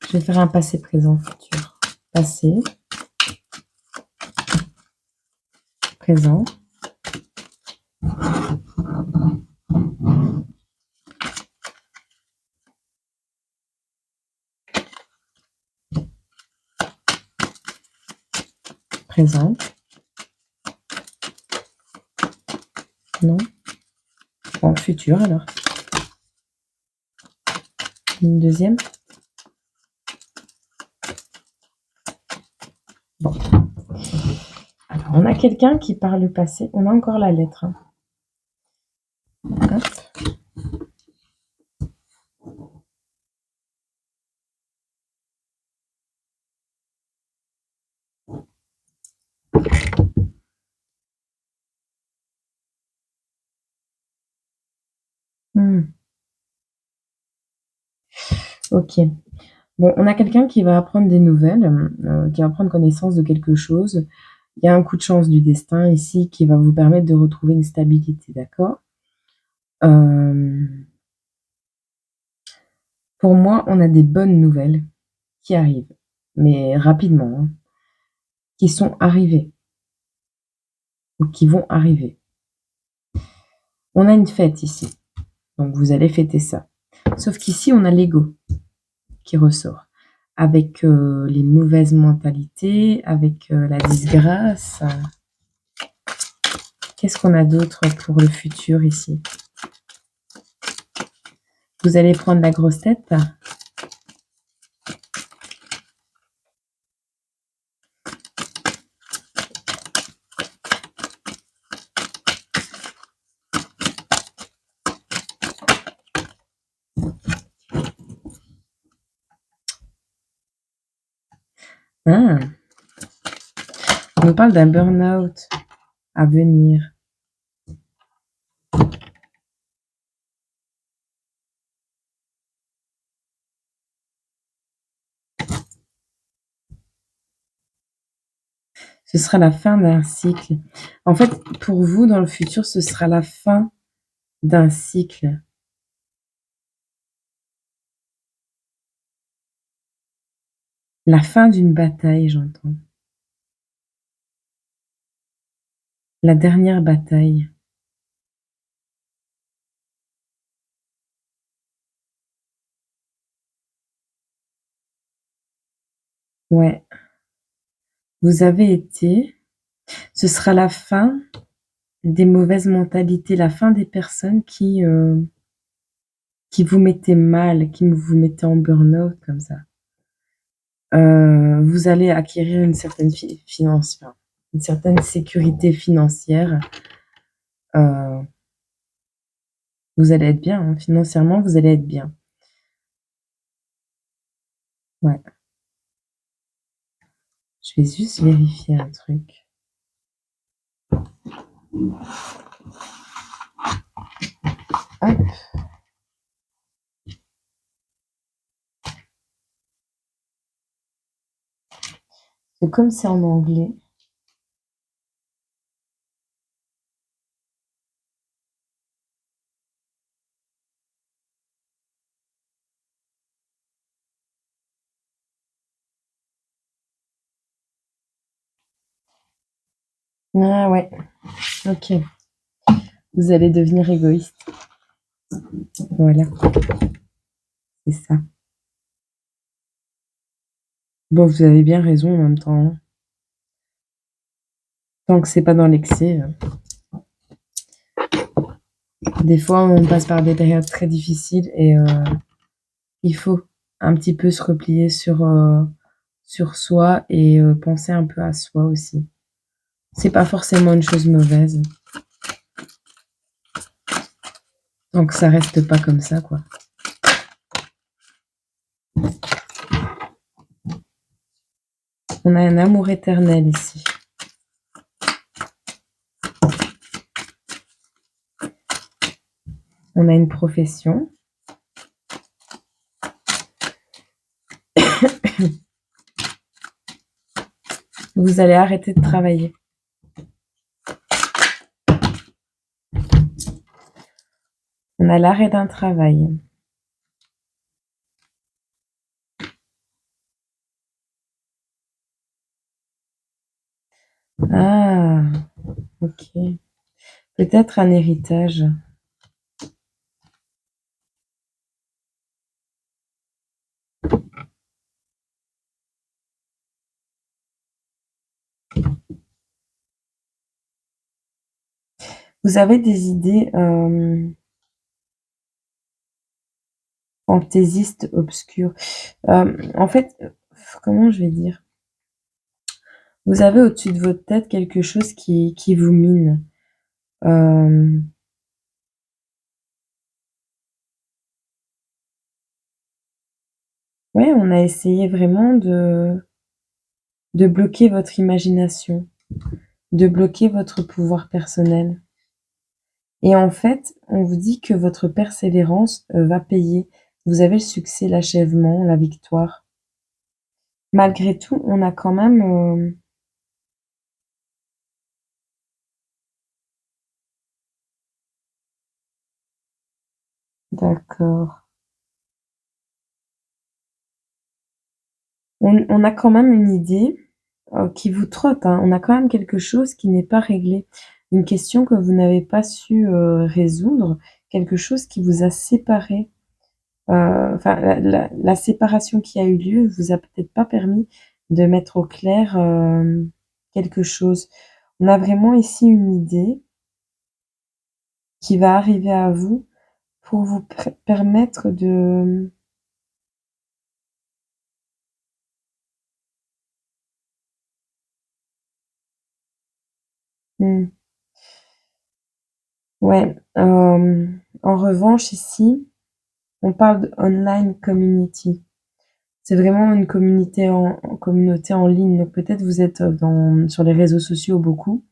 Je vais faire un passé, présent, futur. Passé. Présent. Présent. Non. Bon, futur alors. Une deuxième. Bon. Alors, on a quelqu'un qui parle le passé. On a encore la lettre. Hop. Ok. Bon, on a quelqu'un qui va apprendre des nouvelles, qui va prendre connaissance de quelque chose. Il y a un coup de chance du destin ici qui va vous permettre de retrouver une stabilité, d'accord? Pour moi, on a des bonnes nouvelles qui arrivent, mais rapidement, hein, qui sont arrivées ou qui vont arriver. On a une fête ici, donc vous allez fêter ça. Sauf qu'ici, on a l'ego qui ressort, avec les mauvaises mentalités, avec la disgrâce. Qu'est-ce qu'on a d'autre pour le futur ici? Vous allez prendre la grosse tête. Ah, on nous parle d'un burn-out à venir. Ce sera la fin d'un cycle. En fait, pour vous, dans le futur, ce sera la fin d'un cycle. La fin d'une bataille, j'entends. La dernière bataille. Ouais. Vous avez été... Ce sera la fin des mauvaises mentalités, la fin des personnes qui vous mettaient mal, qui vous mettaient en burn-out comme ça. Vous allez acquérir une certaine une certaine sécurité financière. Vous allez être bien, hein, financièrement, vous allez être bien. Ouais. Je vais juste vérifier un truc. Hop. C'est comme c'est en anglais. Ah ouais, ok. Vous allez devenir égoïste. Voilà, c'est ça. Bon, vous avez bien raison en même temps, hein. Tant que c'est pas dans l'excès. Des fois, on passe par des périodes très difficiles et il faut un petit peu se replier sur soi et penser un peu à soi aussi. C'est pas forcément une chose mauvaise. Tant que ça reste pas comme ça, quoi. On a un amour éternel ici. On a une profession. Vous allez arrêter de travailler. On a l'arrêt d'un travail. Ah, ok. Peut-être un héritage. Vous avez des idées fantaisistes obscures. En fait, comment je vais dire? Vous avez au-dessus de votre tête quelque chose qui vous mine. Euh, ouais, on a essayé vraiment de bloquer votre imagination, de bloquer votre pouvoir personnel. Et en fait, on vous dit que votre persévérance va payer. Vous avez le succès, l'achèvement, la victoire. Malgré tout, on a quand même... D'accord. On a quand même une idée qui vous trotte, hein. On a quand même quelque chose qui n'est pas réglé. Une question que vous n'avez pas su résoudre, quelque chose qui vous a séparé. Enfin, la séparation qui a eu lieu vous a peut-être pas permis de mettre au clair quelque chose. On a vraiment ici une idée qui va arriver à vous pour vous permettre de... Hmm. Ouais. En revanche, ici, on parle de online community. C'est vraiment une communauté en ligne. Donc peut-être vous êtes sur les réseaux sociaux beaucoup.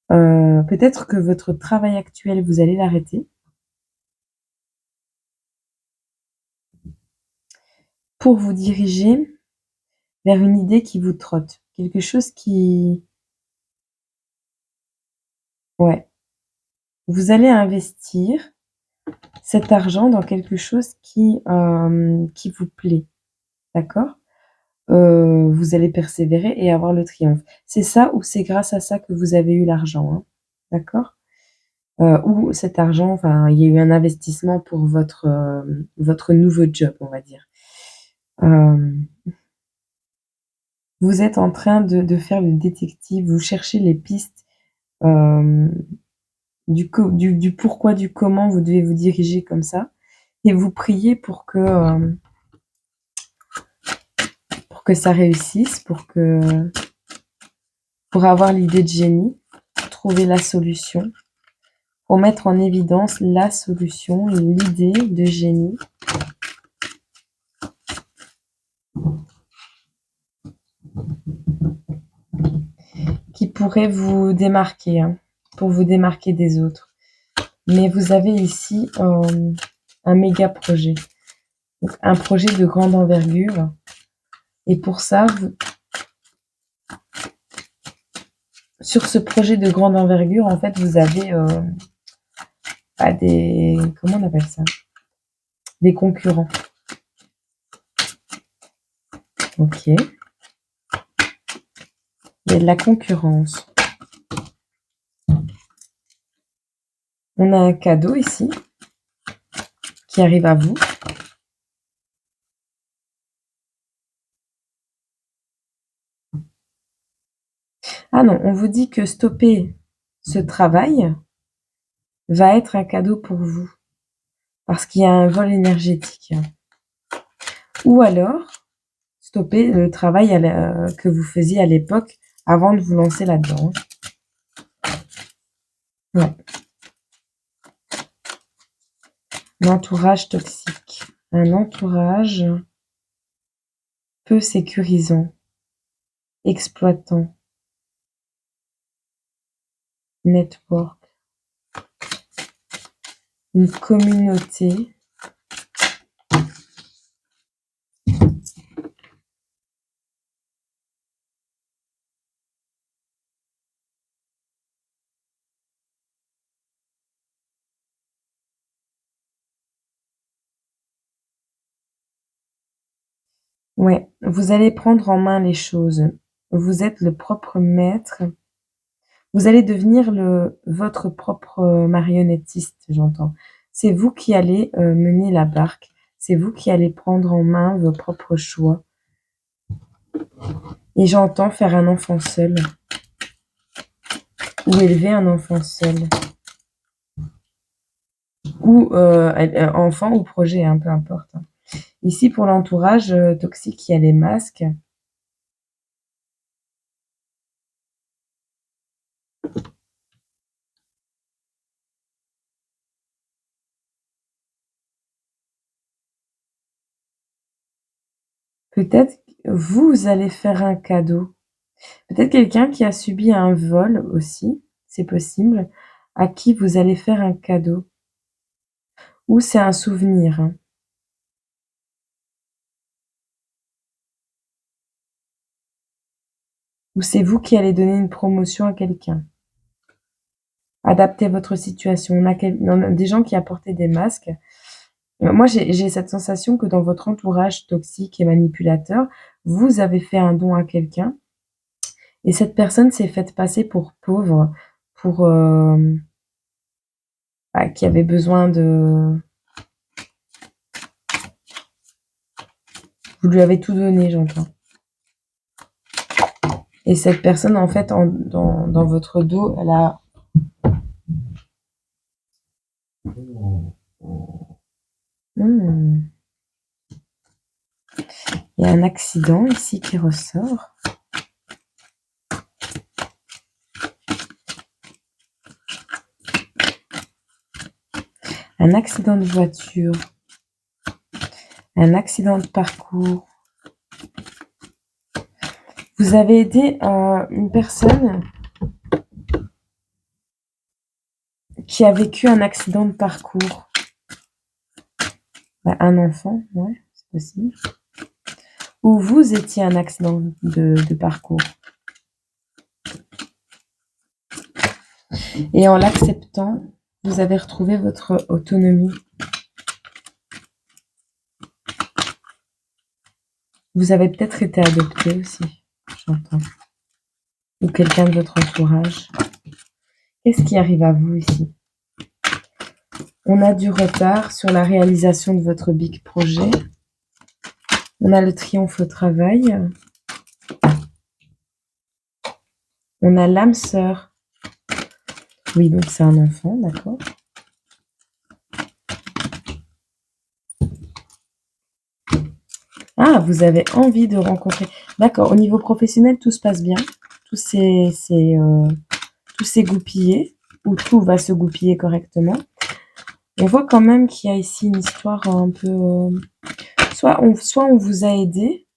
Peut-être que votre travail actuel, vous allez l'arrêter pour vous diriger vers une idée qui vous trotte. Quelque chose qui... Ouais. Vous allez investir cet argent dans quelque chose qui vous plaît. D'accord? Vous allez persévérer et avoir le triomphe. C'est ça ou c'est grâce à ça que vous avez eu l'argent, hein. D'accord? Ou cet argent, enfin, il y a eu un investissement pour votre nouveau job, on va dire. Euh, vous êtes en train de faire le détective, vous cherchez les pistes euh, du pourquoi, du comment vous devez vous diriger comme ça, et vous priez pour que ça réussisse, pour avoir l'idée de génie, trouver la solution, pour mettre en évidence la solution, l'idée de génie qui pourrait vous démarquer, hein, pour vous démarquer des autres. Mais vous avez ici un méga projet, donc un projet de grande envergure. Et pour ça, sur ce projet de grande envergure, en fait, vous avez comment on appelle ça? Des concurrents. Ok. Il y a de la concurrence. On a un cadeau ici qui arrive à vous. Ah non, on vous dit que stopper ce travail va être un cadeau pour vous parce qu'il y a un vol énergétique. Ou alors, stopper le travail que vous faisiez à l'époque avant de vous lancer là-dedans. Ouais. L'entourage toxique. Un entourage peu sécurisant, exploitant, network. une communauté. Ouais, vous allez prendre en main les choses. Vous êtes le propre maître. Vous allez devenir votre propre marionnettiste, j'entends. C'est vous qui allez mener la barque. C'est vous qui allez prendre en main vos propres choix. Et j'entends faire un enfant seul. Ou élever un enfant seul. Ou enfant ou projet, hein, peu importe. Ici, pour l'entourage toxique, il y a les masques. Peut-être vous allez faire un cadeau. Peut-être quelqu'un qui a subi un vol aussi, c'est possible, à qui vous allez faire un cadeau. Ou c'est un souvenir, hein. Ou c'est vous qui allez donner une promotion à quelqu'un. Adaptez votre situation. On a des gens qui apportaient des masques. Moi, j'ai cette sensation que dans votre entourage toxique et manipulateur, vous avez fait un don à quelqu'un et cette personne s'est faite passer pour pauvre, pour qui avait besoin de. Vous lui avez tout donné, j'entends. Et cette personne, en fait, dans votre dos, elle a. Hmm. Il y a un accident ici qui ressort. Un accident de voiture. Un accident de parcours. Vous avez aidé une personne qui a vécu un accident de parcours. Un enfant, ouais, c'est possible. Ou vous étiez un accident de parcours. Et en l'acceptant, vous avez retrouvé votre autonomie. Vous avez peut-être été adopté aussi, j'entends. Ou quelqu'un de votre entourage. Qu'est-ce qui arrive à vous ici? On a du retard sur la réalisation de votre big projet. On a le triomphe au travail. On a l'âme sœur. Oui, donc c'est un enfant, d'accord. Ah, vous avez envie de rencontrer. D'accord, au niveau professionnel, tout se passe bien. Tout s'est goupillé, ou tout va se goupiller correctement. On voit quand même qu'il y a ici une histoire un peu. Soit on vous a aidé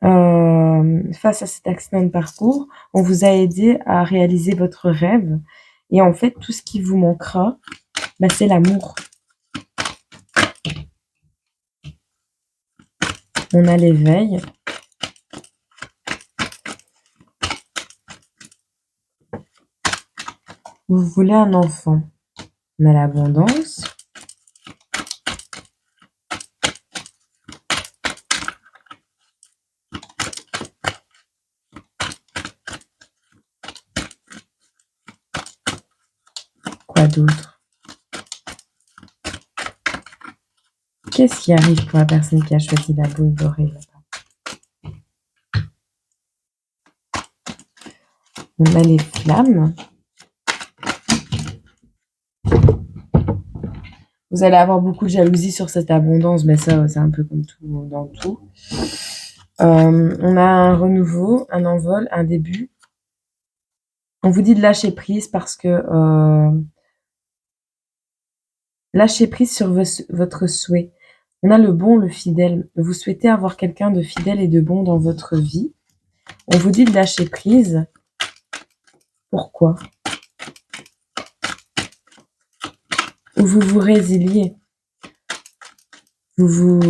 face à cet accident de parcours, on vous a aidé à réaliser votre rêve. Et en fait, tout ce qui vous manquera, c'est l'amour. On a l'éveil. Vous voulez un enfant. On a l'abondance. Quoi d'autre? Qu'est-ce qui arrive pour la personne qui a choisi la boule dorée là-bas? On a les flammes. Vous allez avoir beaucoup de jalousie sur cette abondance, mais ça, c'est un peu comme tout dans tout. On a un renouveau, un envol, un début. On vous dit de lâcher prise parce que lâcher prise sur votre souhait. On a le bon, le fidèle. Vous souhaitez avoir quelqu'un de fidèle et de bon dans votre vie. On vous dit de lâcher prise. Pourquoi? Ou vous vous résiliez. Vous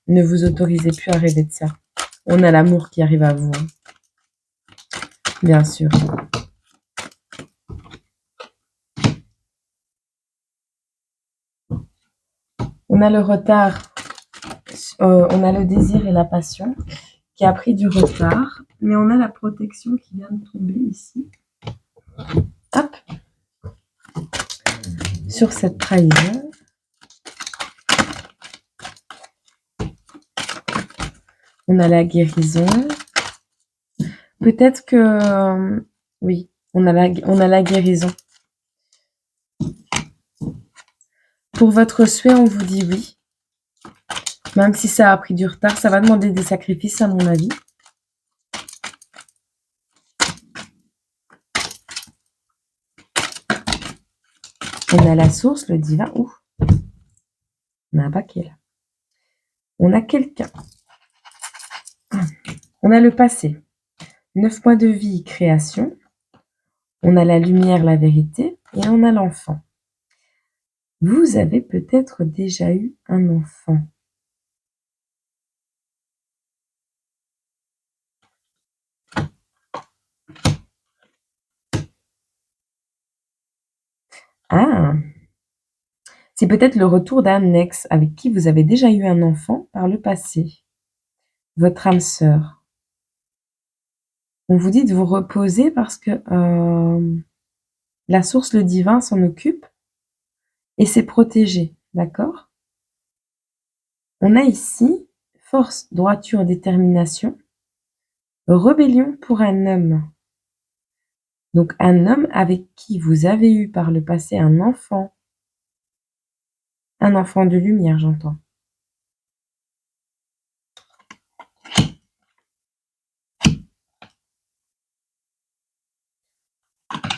ne vous autorisez plus à rêver de ça. On a l'amour qui arrive à vous, hein. Bien sûr. On a le retard, on a le désir et la passion qui a pris du retard, mais on a la protection qui vient de tomber ici. Hop. Sur cette trahison. On a la guérison. Peut-être que... oui, on a la guérison. Pour votre souhait, on vous dit oui. Même si ça a pris du retard, ça va demander des sacrifices à mon avis. On a la source, le divin. Ouh. On a un paquet là. On a quelqu'un. On a le passé. 9 points de vie, création. On a la lumière, la vérité. Et on a l'enfant. Vous avez peut-être déjà eu un enfant. Ah, c'est peut-être le retour d'un ex avec qui vous avez déjà eu un enfant par le passé. Votre âme sœur. On vous dit de vous reposer parce que la source, le divin, s'en occupe et c'est protégé, d'accord? On a ici force, droiture, détermination, rébellion pour un homme. Donc un homme avec qui vous avez eu par le passé un enfant de lumière, j'entends.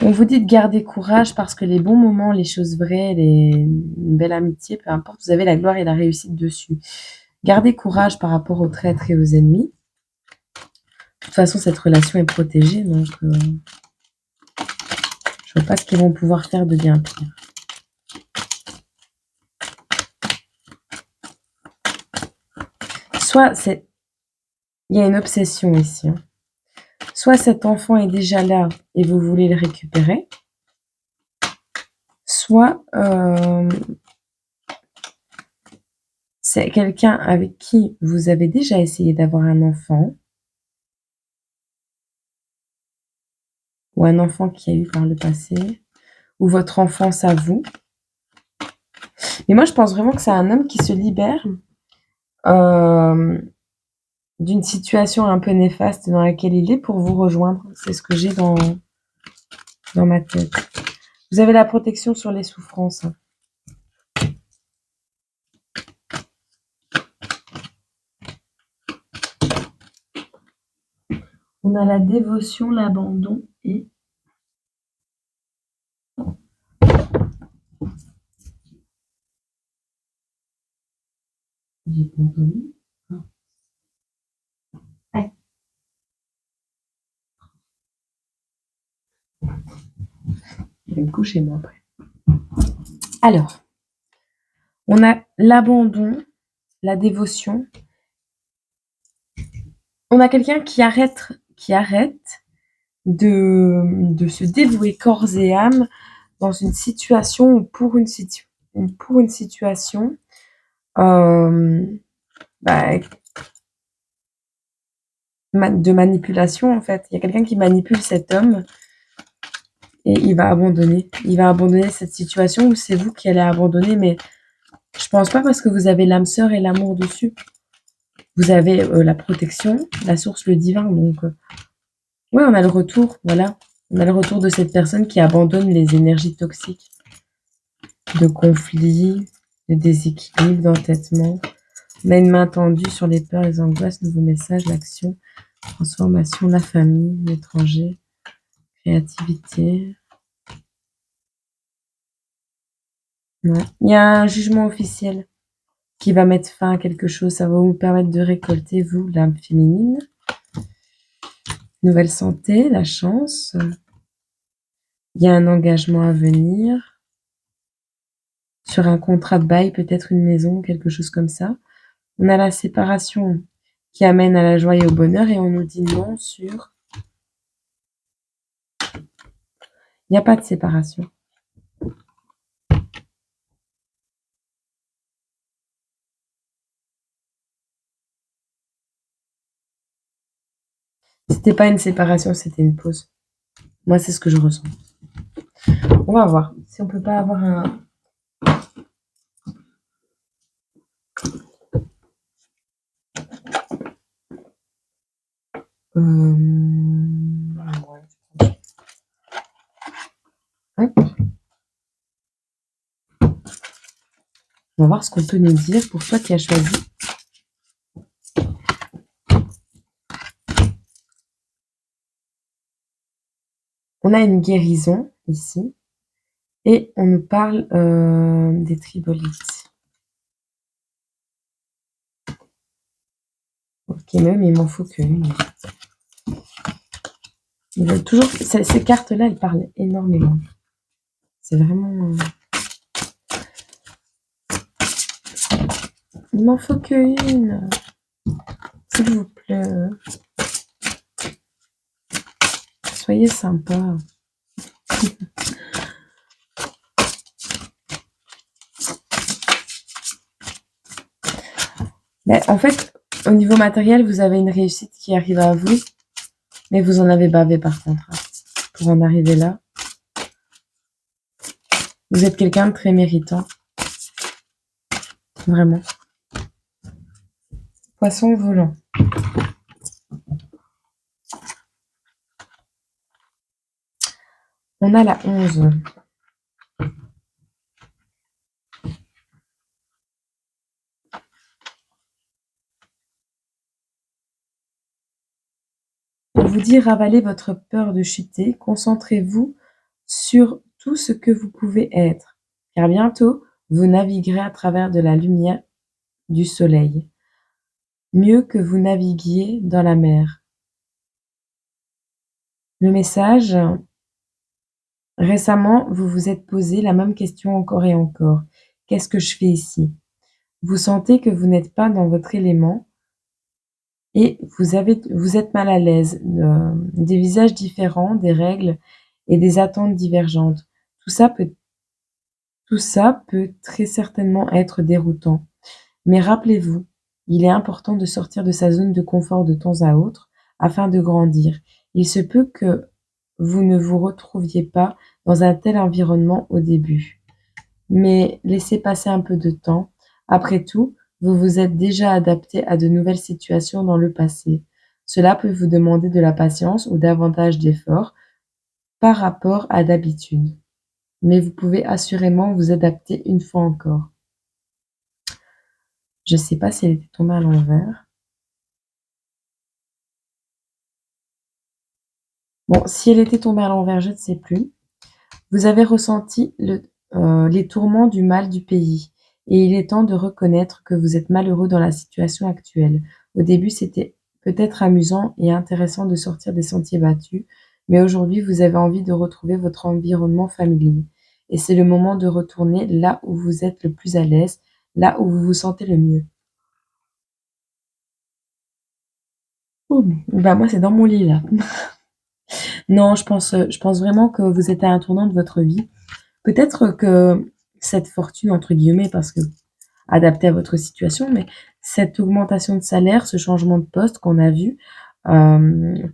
On vous dit de garder courage parce que les bons moments, les choses vraies, une belle amitié, peu importe, vous avez la gloire et la réussite dessus. Gardez courage par rapport aux traîtres et aux ennemis. De toute façon, cette relation est protégée, donc je ne vois pas ce qu'ils vont pouvoir faire de bien pire. Soit c'est... Il y a une obsession ici, hein. Soit cet enfant est déjà là et vous voulez le récupérer, soit c'est quelqu'un avec qui vous avez déjà essayé d'avoir un enfant, ou un enfant qui a eu par le passé, ou votre enfance à vous. Mais moi, je pense vraiment que c'est un homme qui se libère d'une situation un peu néfaste dans laquelle il est pour vous rejoindre. C'est ce que j'ai dans ma tête. Vous avez la protection sur les souffrances. On a la dévotion, l'abandon et... J'ai pas entendu. Ah. Je vais me coucher moi après. Alors, on a l'abandon, la dévotion. On a quelqu'un qui arrête de se dévouer corps et âme dans une situation ou pour une situation de manipulation en fait. Il y a quelqu'un qui manipule cet homme et il va abandonner. Il va abandonner cette situation ou c'est vous qui allez abandonner, mais je pense pas parce que vous avez l'âme sœur et l'amour dessus. Vous avez la protection, la source, le divin. Donc, ouais, on a le retour, voilà. On a le retour de cette personne qui abandonne les énergies toxiques, de conflits, de déséquilibre, d'entêtement. On a une main tendue sur les peurs, les angoisses, nouveaux messages, l'action, transformation, la famille, l'étranger, créativité. Ouais. Il y a un jugement officiel qui va mettre fin à quelque chose. Ça va vous permettre de récolter, vous, l'âme féminine. Nouvelle santé, la chance. Il y a un engagement à venir. sur un contrat de bail, peut-être une maison, quelque chose comme ça. On a la séparation qui amène à la joie et au bonheur et on nous dit non sur... Il n'y a pas de séparation. C'était pas une séparation, c'était une pause. Moi, c'est ce que je ressens. On va voir si on peut pas avoir un... Hop. On va voir ce qu'on peut nous dire pour toi qui as choisi. On a une guérison ici et on nous parle des tribolites. Ok, même il m'en faut qu'une. Ils veulent toujours... Ces cartes-là, elles parlent énormément. C'est vraiment... Il m'en faut qu'une. S'il vous plaît. Soyez sympa. Ben, en fait, au niveau matériel, vous avez une réussite qui arrive à vous, mais vous en avez bavé par contre. Pour en arriver là. Vous êtes quelqu'un de très méritant. Vraiment. Poisson volant. On a la 11. On vous dit ravalez votre peur de chuter, concentrez-vous sur tout ce que vous pouvez être, car bientôt vous naviguerez à travers de la lumière du soleil, mieux que vous naviguiez dans la mer. Le message, récemment, vous vous êtes posé la même question encore et encore. Qu'est-ce que je fais ici? Vous sentez que vous n'êtes pas dans votre élément et vous êtes mal à l'aise. Des visages différents, des règles et des attentes divergentes. Tout ça peut très certainement être déroutant. Mais rappelez-vous, il est important de sortir de sa zone de confort de temps à autre afin de grandir. Il se peut que vous ne vous retrouviez pas dans un tel environnement au début. Mais laissez passer un peu de temps. Après tout, vous vous êtes déjà adapté à de nouvelles situations dans le passé. Cela peut vous demander de la patience ou davantage d'efforts par rapport à d'habitude. Mais vous pouvez assurément vous adapter une fois encore. Je ne sais pas si elle était tombée à l'envers. Bon, si elle était tombée à l'envers, je ne sais plus. Vous avez ressenti les tourments du mal du pays et il est temps de reconnaître que vous êtes malheureux dans la situation actuelle. Au début, c'était peut-être amusant et intéressant de sortir des sentiers battus, mais aujourd'hui, vous avez envie de retrouver votre environnement familier. Et c'est le moment de retourner là où vous êtes le plus à l'aise, là où vous vous sentez le mieux. Oh, bah moi, c'est dans mon lit là. Non, je pense vraiment que vous êtes à un tournant de votre vie. Peut-être que cette fortune, entre guillemets, parce que adaptée à votre situation, mais cette augmentation de salaire, ce changement de poste qu'on a vu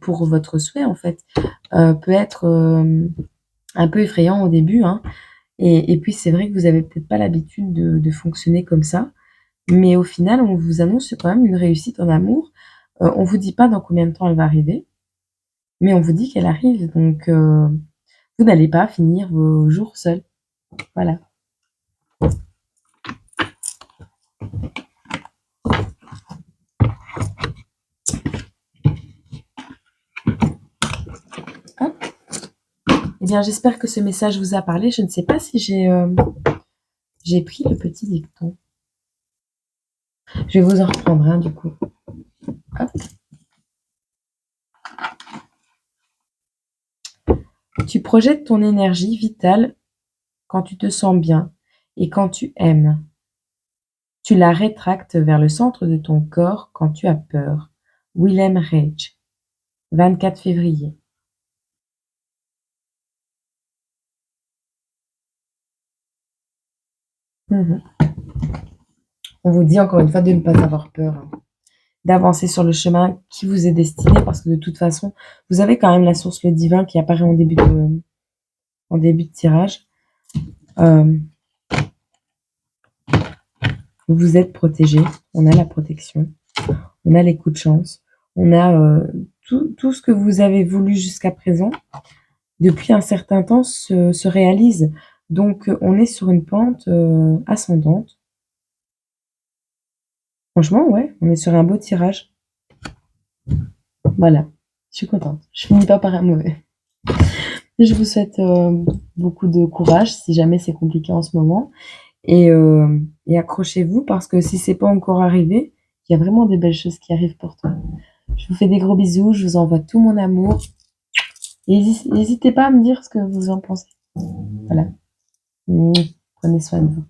pour votre souhait, en fait, peut être un peu effrayant au début. Hein. Et puis, c'est vrai que vous avez peut-être pas l'habitude de fonctionner comme ça. Mais au final, on vous annonce quand même une réussite en amour. On vous dit pas dans combien de temps elle va arriver, mais on vous dit qu'elle arrive. Donc, vous n'allez pas finir vos jours seuls. Voilà. Hop. Eh bien, j'espère que ce message vous a parlé. Je ne sais pas si j'ai pris le petit dicton. Je vais vous en reprendre un du coup. Hop. Tu projettes ton énergie vitale quand tu te sens bien et quand tu aimes. Tu la rétractes vers le centre de ton corps quand tu as peur. Willem Reich, 24 février. Mhm. On vous dit encore une fois de ne pas avoir peur, hein, d'avancer sur le chemin qui vous est destiné, parce que de toute façon, vous avez quand même la source, le divin, qui apparaît en début de tirage. Euh, vous êtes protégé, on a la protection, on a les coups de chance, on a tout ce que vous avez voulu jusqu'à présent, depuis un certain temps, se réalise. Donc, on est sur une pente ascendante. Franchement, ouais, on est sur un beau tirage. Voilà, je suis contente. Je finis pas par un mauvais. Je vous souhaite beaucoup de courage si jamais c'est compliqué en ce moment. Et accrochez-vous, parce que si c'est pas encore arrivé, il y a vraiment des belles choses qui arrivent pour toi. Je vous fais des gros bisous, je vous envoie tout mon amour. Et n'hésitez pas à me dire ce que vous en pensez. Voilà. Prenez soin de vous.